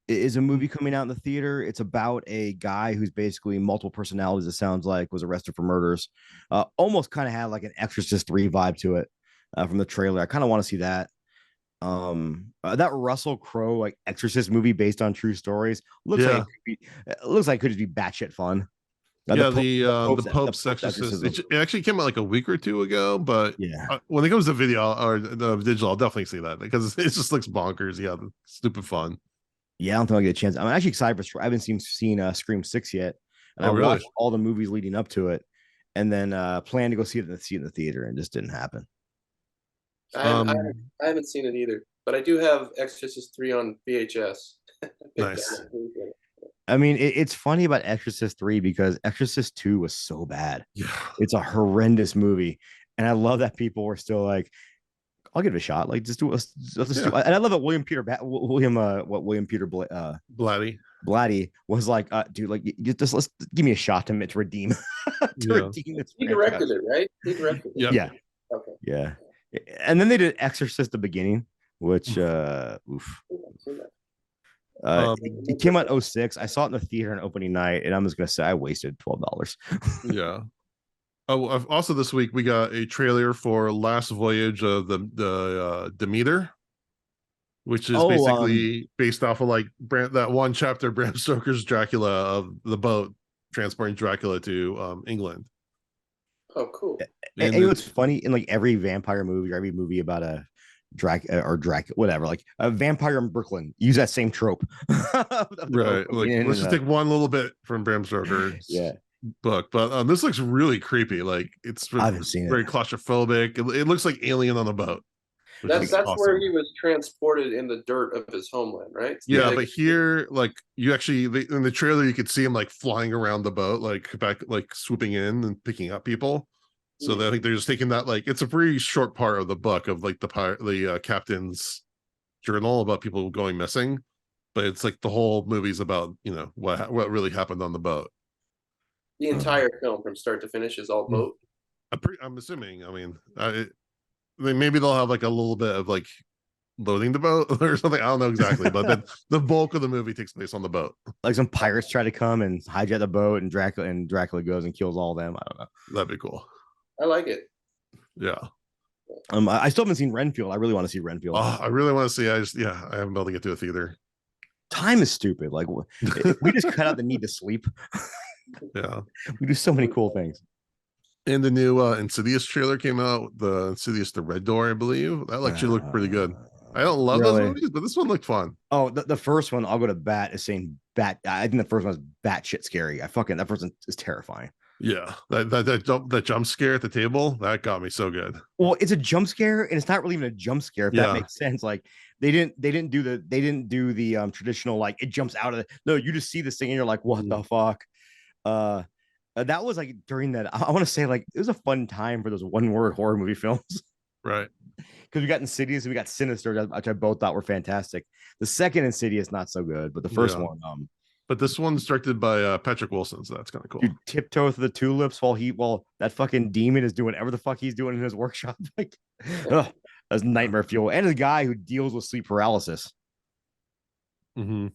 is a movie coming out in the theater. It's about a guy who's basically multiple personalities. It sounds like was arrested for murders. Almost kind of had like an Exorcist 3 vibe to it from the trailer. I kind of want to see that. That Russell Crowe like Exorcist movie based on true stories looks like it could just be batshit fun. The Pope's Exorcist. It actually came out like a week or two ago, but yeah, when it comes to video or the digital, I'll definitely see that because it just looks bonkers. Yeah, stupid fun. Yeah, I don't think I'll get a chance. I'm actually excited for. I haven't seen Scream 6 yet, and I watched all the movies leading up to it, and then planned to go see it in the theater, and just didn't happen. I haven't seen it either, but I do have Exorcist 3 on VHS. Nice. I mean, it's funny about Exorcist 3 because Exorcist 2 was so bad. Yeah. It's a horrendous movie, and I love that people were still like, I'll give it a shot. Like, just do it. And I love that William Peter Blatty was like, dude, like, let's give me a shot to redeem. Redeem this. He directed it, right? He directed it. Yeah. Okay. Yeah. And then they did Exorcist the beginning, which oof. It came out 2006. I saw it in the theater on opening night, and I'm just gonna say I wasted $12. Yeah. Oh, also this week we got a trailer for Last Voyage of the Demeter, which is basically based off of like that one chapter Bram Stoker's Dracula of the boat transporting Dracula to England. Oh, cool. And you know what's funny, in like every vampire movie or every movie about a Dracula, whatever, like a vampire in Brooklyn, use that same trope. Right. Like, let's just take one little bit from Bram Stoker's book, but this looks really creepy. Like it's very claustrophobic. It looks like Alien on a boat. That's awesome. Where he was transported in the dirt of his homeland, right? Yeah, but here, like you actually in the trailer, you could see him like flying around the boat, like back, like swooping in and picking up people. So I think they're just taking that, like it's a pretty short part of the book of like the captain's journal about people going missing, but it's like the whole movie's about what really happened on the boat. The entire film from start to finish is all boat. I'm assuming. I mean, maybe they'll have like a little bit of like loading the boat or something. I don't know exactly, but then the bulk of the movie takes place on the boat. Like some pirates try to come and hijack the boat, and Dracula goes and kills all of them. I don't know. That'd be cool. I like it. Yeah. I still haven't seen Renfield. I really want to see Renfield. Oh, I really want to see. I haven't been able to get to a theater. Time is stupid. Like we just cut out the need to sleep. Yeah. We do so many cool things. And the new Insidious trailer came out, the Insidious The Red Door, I believe. That actually looked pretty good. I don't love those movies, but this one looked fun. Oh, the first one, I'll go to bat, is saying bat. I think the first one was batshit scary. That first one is terrifying. Yeah, that jump scare at the table, that got me so good. Well, it's a jump scare, and it's not really even a jump scare, if that makes sense. Like they didn't do the traditional, like it jumps out of it. No, you just see this thing and you're like, what the fuck? That was like during that. I want to say like it was a fun time for those one-word horror movie films. Right. Because we got Insidious and we got Sinister, which I both thought were fantastic. The second Insidious not so good, but the first one, but this one's directed by Patrick Wilson, so that's kind of cool. Dude, tiptoe through the tulips while that fucking demon is doing whatever the fuck he's doing in his workshop. Like, that's nightmare fuel. And a guy who deals with sleep paralysis. Mm-hmm.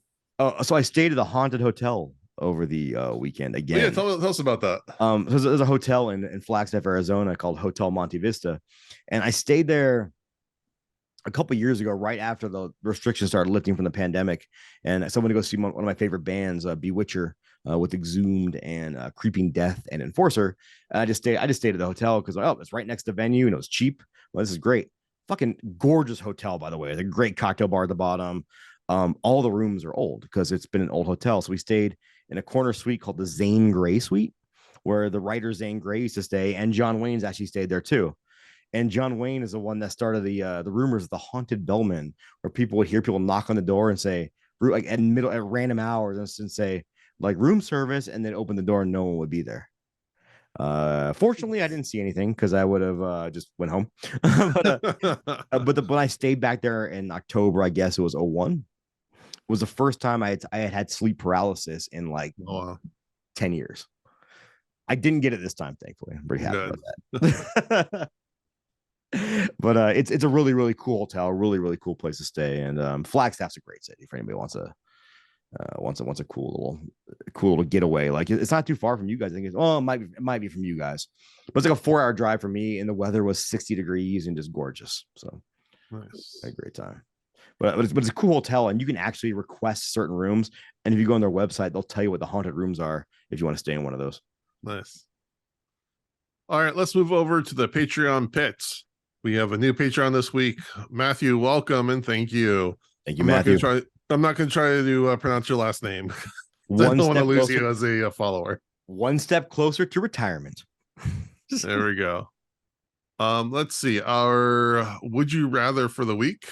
So I stayed at a haunted hotel over the weekend again. Yeah, tell us about that. There's a hotel in Flagstaff, Arizona called Hotel Monte Vista, and I stayed there a couple years ago, right after the restrictions started lifting from the pandemic, and someone to go see one of my favorite bands, Bewitcher, with Exhumed and Creeping Death and Enforcer. I just stayed at the hotel because it's right next to venue and it was cheap. Well, this is great. Fucking gorgeous hotel, by the way. It's a great cocktail bar at the bottom. All the rooms are old because it's been an old hotel. So we stayed in a corner suite called the Zane Grey Suite, where the writer Zane Grey used to stay, and John Wayne's actually stayed there too. And John Wayne is the one that started the rumors of the haunted bellman, where people would hear people knock on the door and say, like at random hours, and say like room service, and then open the door and no one would be there. Fortunately, I didn't see anything because I would have just went home. But when I stayed back there in October, I guess it was 2001, was the first time I had sleep paralysis in like 10 years. I didn't get it this time, thankfully. I'm pretty happy about that. But it's a really, really cool hotel, really, really cool place to stay. And Flagstaff's a great city for anybody wants a cool little getaway. Like it's not too far from you guys. I think it might be from you guys, but it's like a 4-hour drive for me, and the weather was 60 degrees and just gorgeous. So nice. A great time. But it's a cool hotel, and you can actually request certain rooms. And if you go on their website, they'll tell you what the haunted rooms are if you want to stay in one of those. Nice. All right, let's move over to the Patreon pits. We have a new Patreon this week. Matthew, welcome and thank you. Thank you, Matthew. I'm not going to try to pronounce your last name. I don't want to lose you as a follower. One step closer to retirement. There we go. Let's see. Our would you rather for the week.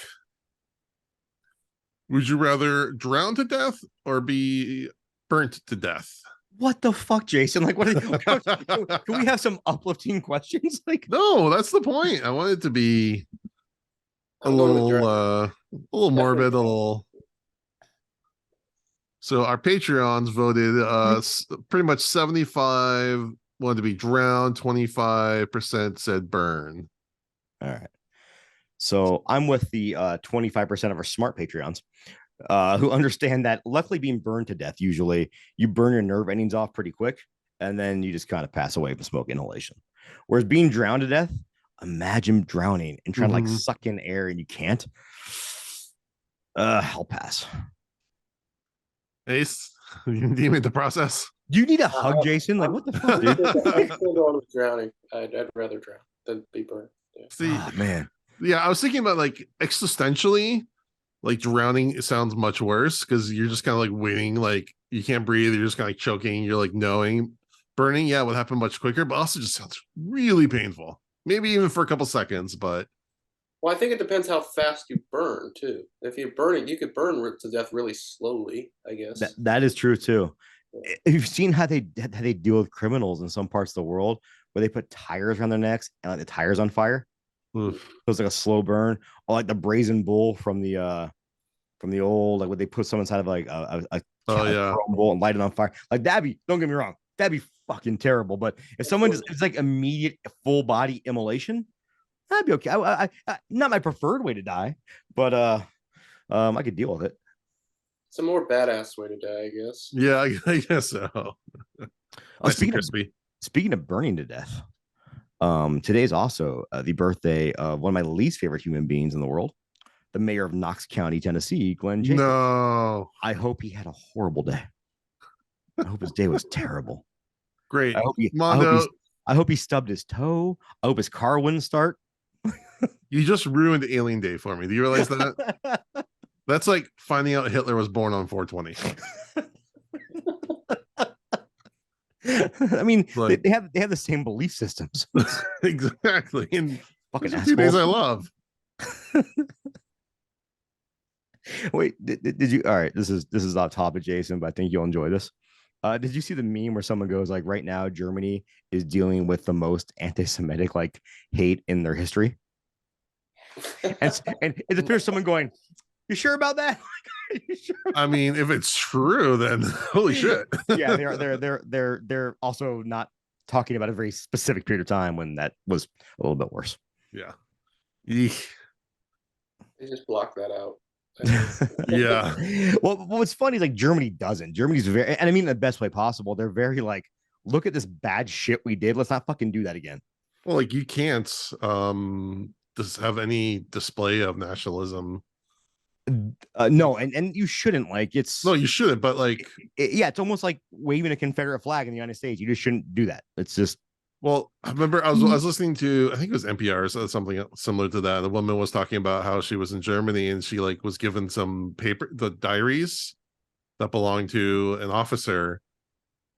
Would you rather drown to death or be burnt to death? What the fuck, Jason? Like, can we have some uplifting questions? Like, no, that's the point. I want it to be a little morbid, a little. So our Patreons voted pretty much 75 wanted to be drowned, 25% said burn. All right. So I'm with the 25% of our smart Patreons who understand that luckily being burned to death, usually you burn your nerve endings off pretty quick and then you just kind of pass away from smoke inhalation. Whereas being drowned to death, imagine drowning and trying to like suck in air and you can't. I'll pass. Ace, do you need the process? Do you need a hug, Jason? Like, what the fuck, dude? I'm still going with drowning. I'd rather drown than be burned. Yeah. See, man. Yeah, I was thinking about like existentially, like drowning. It sounds much worse because you're just kind of like waiting, like you can't breathe. You're just kind of like choking. You're like knowing. Burning, yeah, would happen much quicker, but also just sounds really painful. Maybe even for a couple seconds, but. Well, I think it depends how fast you burn too. If you burn it, you could burn to death really slowly, I guess. That is true too. Yeah. You've seen how they deal with criminals in some parts of the world where they put tires around their necks and like the tires on fire. Oof. So it's like a slow burn, or like the brazen bull from the old, like when they put someone inside of like a bull and light it on fire. Like that'd be, don't get me wrong, that'd be fucking terrible. But if someone just, it's like immediate full body immolation, that'd be okay. I not my preferred way to die, but I could deal with it. It's a more badass way to die, I guess. Yeah, I guess so. Speaking of burning to death, today is also the birthday of one of my least favorite human beings in the world, the mayor of Knox County, Tennessee, Glenn Jacobs. No. I hope he had a horrible day. I hope his day was terrible. Great. I I hope he stubbed his toe. I hope his car wouldn't start. You just ruined Alien Day for me. Do you realize that? That's like finding out Hitler was born on 420. I mean, Like, they have the same belief systems. exactly. And Fucking those are 2 days I assholes. love. Wait, did you? All right, this is off topic, Jason, but I think you'll enjoy this. Did you see the meme where someone goes like, right now Germany is dealing with the most anti-Semitic like hate in their history, and it appears someone going, "You sure about that?" You sure? I mean, if it's true, then holy shit. Yeah, they're also not talking about a very specific period of time when that was a little bit worse. Yeah. Eek. They just block that out. Yeah. Well, what's funny is like Germany doesn't. Germany's very, and I mean in the best way possible. They're very like, look at this bad shit we did. Let's not fucking do that again. Well, like you can't just have any display of nationalism. No, and you shouldn't. Like it's No, you shouldn't, but like yeah, it's almost like waving a Confederate flag in the United States. You just shouldn't do that. It's just well, I remember I was listening to, I think it was NPR or something similar to that. The woman was talking about how she was in Germany and she like was given some the diaries that belonged to an officer,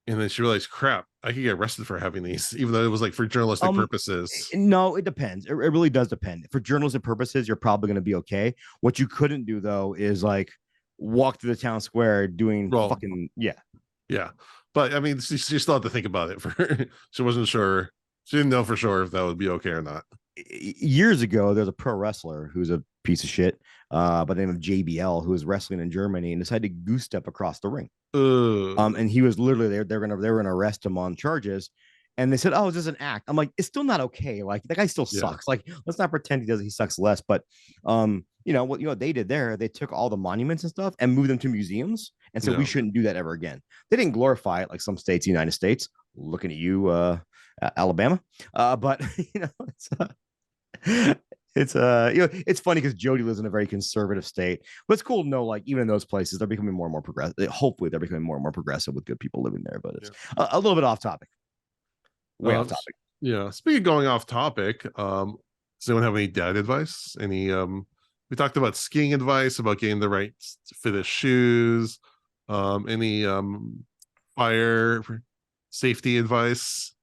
and then she realized, crap, I could get arrested for having these, even though it was like for journalistic purposes. No, it depends. It really does depend. For journalistic purposes, you're probably going to be okay. What you couldn't do though is like walk through the town square doing fucking yeah. But I mean, she still had to think about it. For she wasn't sure. She didn't know for sure if that would be okay or not. Years ago, there's a pro wrestler who's a piece of shit by the name of JBL who was wrestling in Germany and decided to goose step across the ring. And he was literally there. They were gonna arrest him on charges, and they said, "Oh, is this an act?" I'm like, "It's still not okay. Like that guy still sucks. Like let's not pretend he sucks less." But what they did there, they took all the monuments and stuff and moved them to museums, and so we shouldn't do that ever again. They didn't glorify it like some states, United States. Looking at you, Alabama, but it's funny because Jody lives in a very conservative state, but it's cool to know like even in those places they're becoming more and more progressive. Hopefully they're becoming more and more progressive with good people living there, but it's a little bit off topic. Way off topic. Yeah, speaking of going off topic, does anyone have any dad advice? Any we talked about skiing advice, about getting the right fit of shoes, any fire safety advice?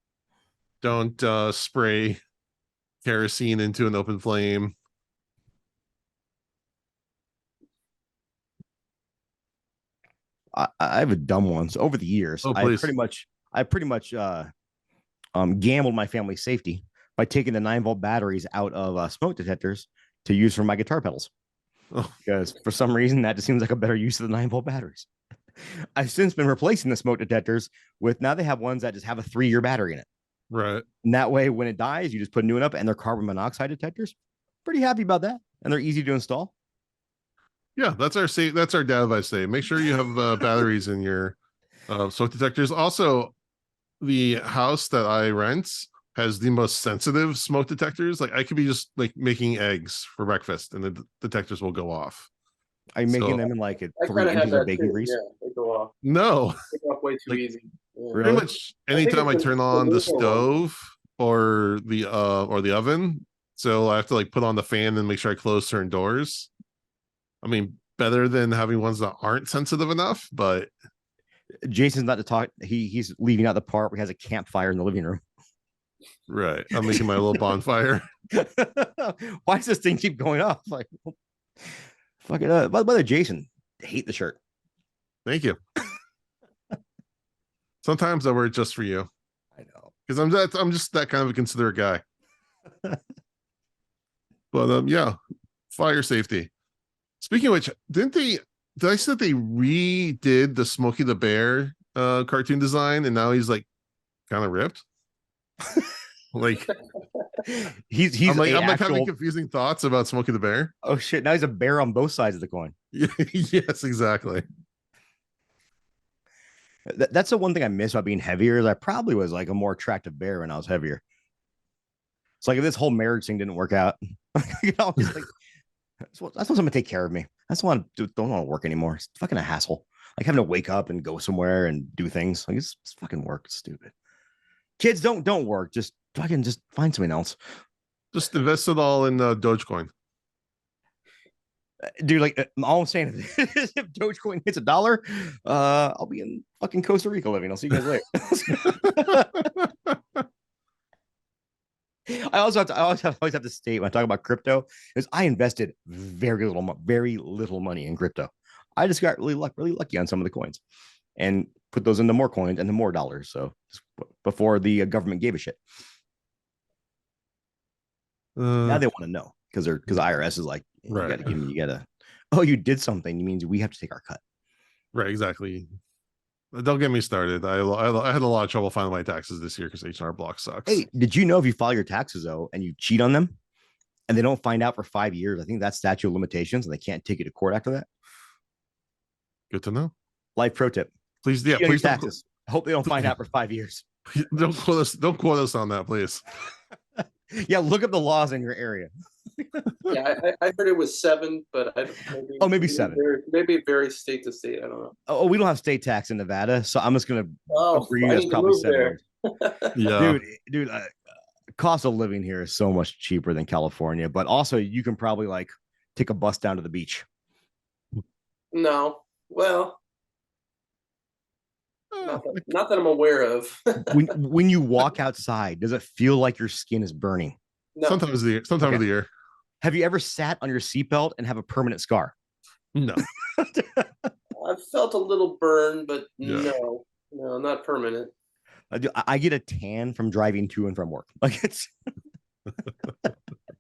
Don't spray kerosene into an open flame. I have a dumb one. So over the years, I pretty much gambled my family's safety by taking the 9-volt batteries out of smoke detectors to use for my guitar pedals. Because for some reason that just seems like a better use of the 9-volt batteries. I've since been replacing the smoke detectors with, now they have ones that just have a 3-year battery in it. Right. And that way, when it dies, you just put a new one up, and they're carbon monoxide detectors. Pretty happy about that, and they're easy to install. Yeah, that's our dad advice today. Make sure you have batteries in your smoke detectors. Also, the house that I rent has the most sensitive smoke detectors. Like I could be just like making eggs for breakfast, and the detectors will go off. Are you making them in like 3 inches of bacon grease? Yeah, they go off. No, they go off way too easy. Yeah. Pretty much anytime I turn on the stove or the oven, so I have to like put on the fan and make sure I close certain doors. I mean, better than having ones that aren't sensitive enough, but Jason's not to talk. He's leaving out the part where he has a campfire in the living room. Right. I'm making my little bonfire. Why does this thing keep going off? Like, fuck it up. By the way, Jason, hate the shirt. Thank you. Sometimes I wear it just for you. I know. Because I'm just that kind of a considerate guy. But yeah, fire safety. Speaking of which, did I say that they redid the Smokey the Bear cartoon design, and now he's like kind of ripped? Like he's I'm like having confusing thoughts about Smokey the Bear. Oh shit, now he's a bear on both sides of the coin. Yes, exactly. That's the one thing I miss about being heavier, is I probably was like a more attractive bear when I was heavier. It's like if this whole marriage thing didn't work out, like, that's what someone to take care of me. Don't want to work anymore. It's fucking a hassle. Like having to wake up and go somewhere and do things. Like it's fucking work. It's stupid. Kids, don't work. Just fucking just find something else. Just invest it all in Dogecoin. Dude, like all I'm saying is if Dogecoin hits $1, I'll be in fucking Costa Rica living. I'll see you guys later. I always have to state when I talk about crypto is I invested very little money in crypto. I just got really lucky on some of the coins, and put those into more coins and then more dollars. So before the government gave a shit. Now they want to know because IRS is like, right. You gotta give me, oh, you did something. It means we have to take our cut. Right, exactly. Don't get me started. I had a lot of trouble filing my taxes this year because H&R Block sucks. Hey, did you know if you file your taxes though and you cheat on them and they don't find out for 5 years, I think that's statute of limitations and they can't take you to court after that? Good to know. Life pro tip. Please, please taxes. I hope they don't find out for 5 years. Don't quote us on that, please. Yeah, look up the laws in your area. Yeah, I heard it was 7, but maybe 7. Maybe vary state to state. I don't know. Oh, we don't have state tax in Nevada, so I'm just gonna agree I that's probably 7 there. years. Dude, cost of living here is so much cheaper than California, but also you can probably like take a bus down to the beach. No, well, not that I'm aware of. when you walk outside, does it feel like your skin is burning? No. Sometimes of the year. Have you ever sat on your seatbelt and have a permanent scar? No. I've felt a little burn, but no, not permanent. I get a tan from driving to and from work. Like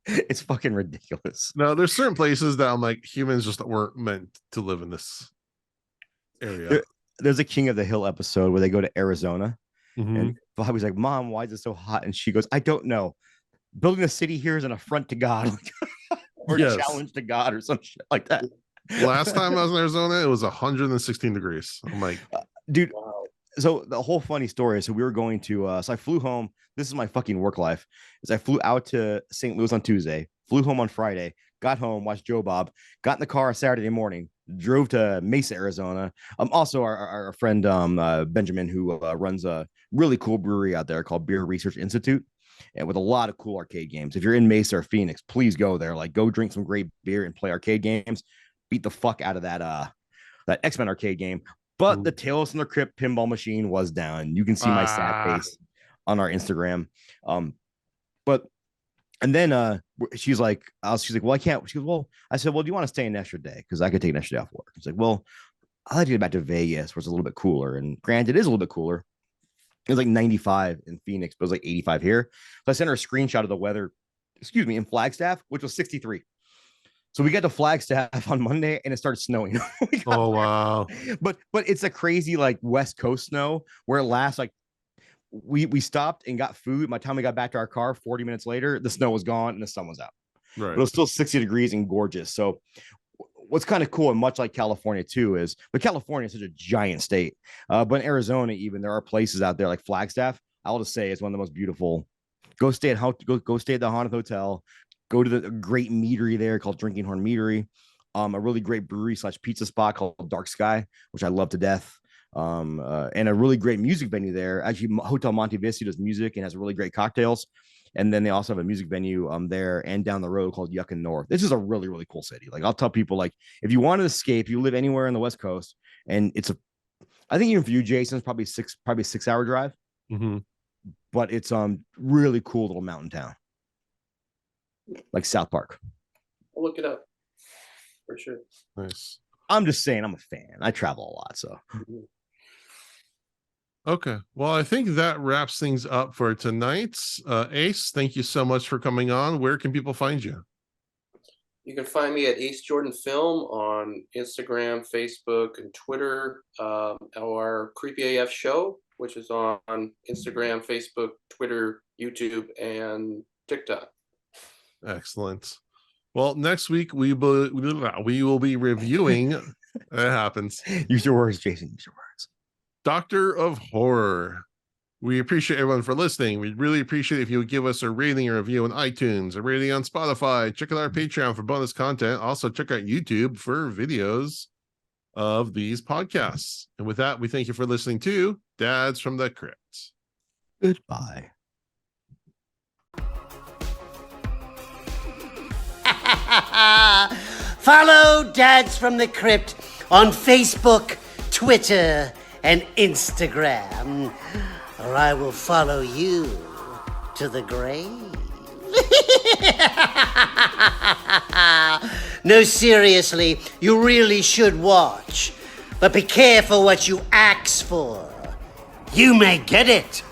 it's fucking ridiculous. No, there's certain places that I'm like, humans just weren't meant to live in this area. There's a King of the Hill episode where they go to Arizona, and Bobby's like, "Mom, why is it so hot?" And she goes, "I don't know. Building a city here is an affront to God, or a challenge to God, or some shit like that." Last time I was in Arizona, it was 116 degrees. I'm like, dude. Wow. So the whole funny story is, so we were going to, so I flew home. This is my fucking work life. Is I flew out to St. Louis on Tuesday, flew home on Friday, got home, watched Joe Bob, got in the car Saturday morning, drove to Mesa, Arizona. Also our friend Benjamin, who runs a really cool brewery out there called Beer Research Institute, and with a lot of cool arcade games. If you're in Mesa or Phoenix, please go there. Like, go drink some great beer and play arcade games. Beat the fuck out of that X-Men arcade game. But the Tales from the Crypt pinball machine was down. You can see my sad face on our Instagram. And then she's like, well, I can't. She goes, well, I said, well, do you want to stay an extra day? Because I could take an extra day off work. She's like, well, I'd like to get back to Vegas, where it's a little bit cooler. And granted, it is a little bit cooler. It was like 95 in Phoenix, but it was like 85 here. So I sent her a screenshot of the weather, in Flagstaff, which was 63. So we got to Flagstaff on Monday and it started snowing. Oh, wow. But it's a crazy like West Coast snow where it lasts like we stopped and got food. By the time we got back to our car 40 minutes later, the snow was gone and the sun was out. Right. But it was still 60 degrees and gorgeous. So what's kind of cool, and much like California too, but California is such a giant state. But in Arizona, even there are places out there like Flagstaff. I'll just say it's one of the most beautiful. Go stay at the haunted hotel. Go to the great meadery there called Drinking Horn Meadery. A really great brewery / pizza spot called Dark Sky, which I love to death. And a really great music venue there. Actually, Hotel Monte Vista does music and has really great cocktails. And then they also have a music venue there and down the road called Yucca North. This is a really, really cool city. Like, I'll tell people, like, if you want to escape, you live anywhere in the West Coast, and I think even for you, Jason, it's probably 6-hour drive. Mm-hmm. But it's really cool little mountain town. Like South Park. I'll look it up for sure. Nice. I'm just saying, I'm a fan. I travel a lot, so. Okay. Well, I think that wraps things up for tonight. Ace, thank you so much for coming on. Where can people find you? You can find me at Ace Jordan Film on Instagram, Facebook, and Twitter. Our Creepy AF show, which is on Instagram, Facebook, Twitter, YouTube, and TikTok. Excellent. Well, next week we will be reviewing. It happens. Use your words, Jason. Use your words. Doctor of Horror. We appreciate everyone for listening. We'd really appreciate if you would give us a rating or review on iTunes, a rating on Spotify. Check out our Patreon for bonus content. Also, check out YouTube for videos of these podcasts. And with that, we thank you for listening to Dads from the Crypt. Goodbye. Follow Dads from the Crypt on Facebook, Twitter, and Instagram, or I will follow you to the grave. No, seriously, you really should watch. But be careful what you ask for. You may get it.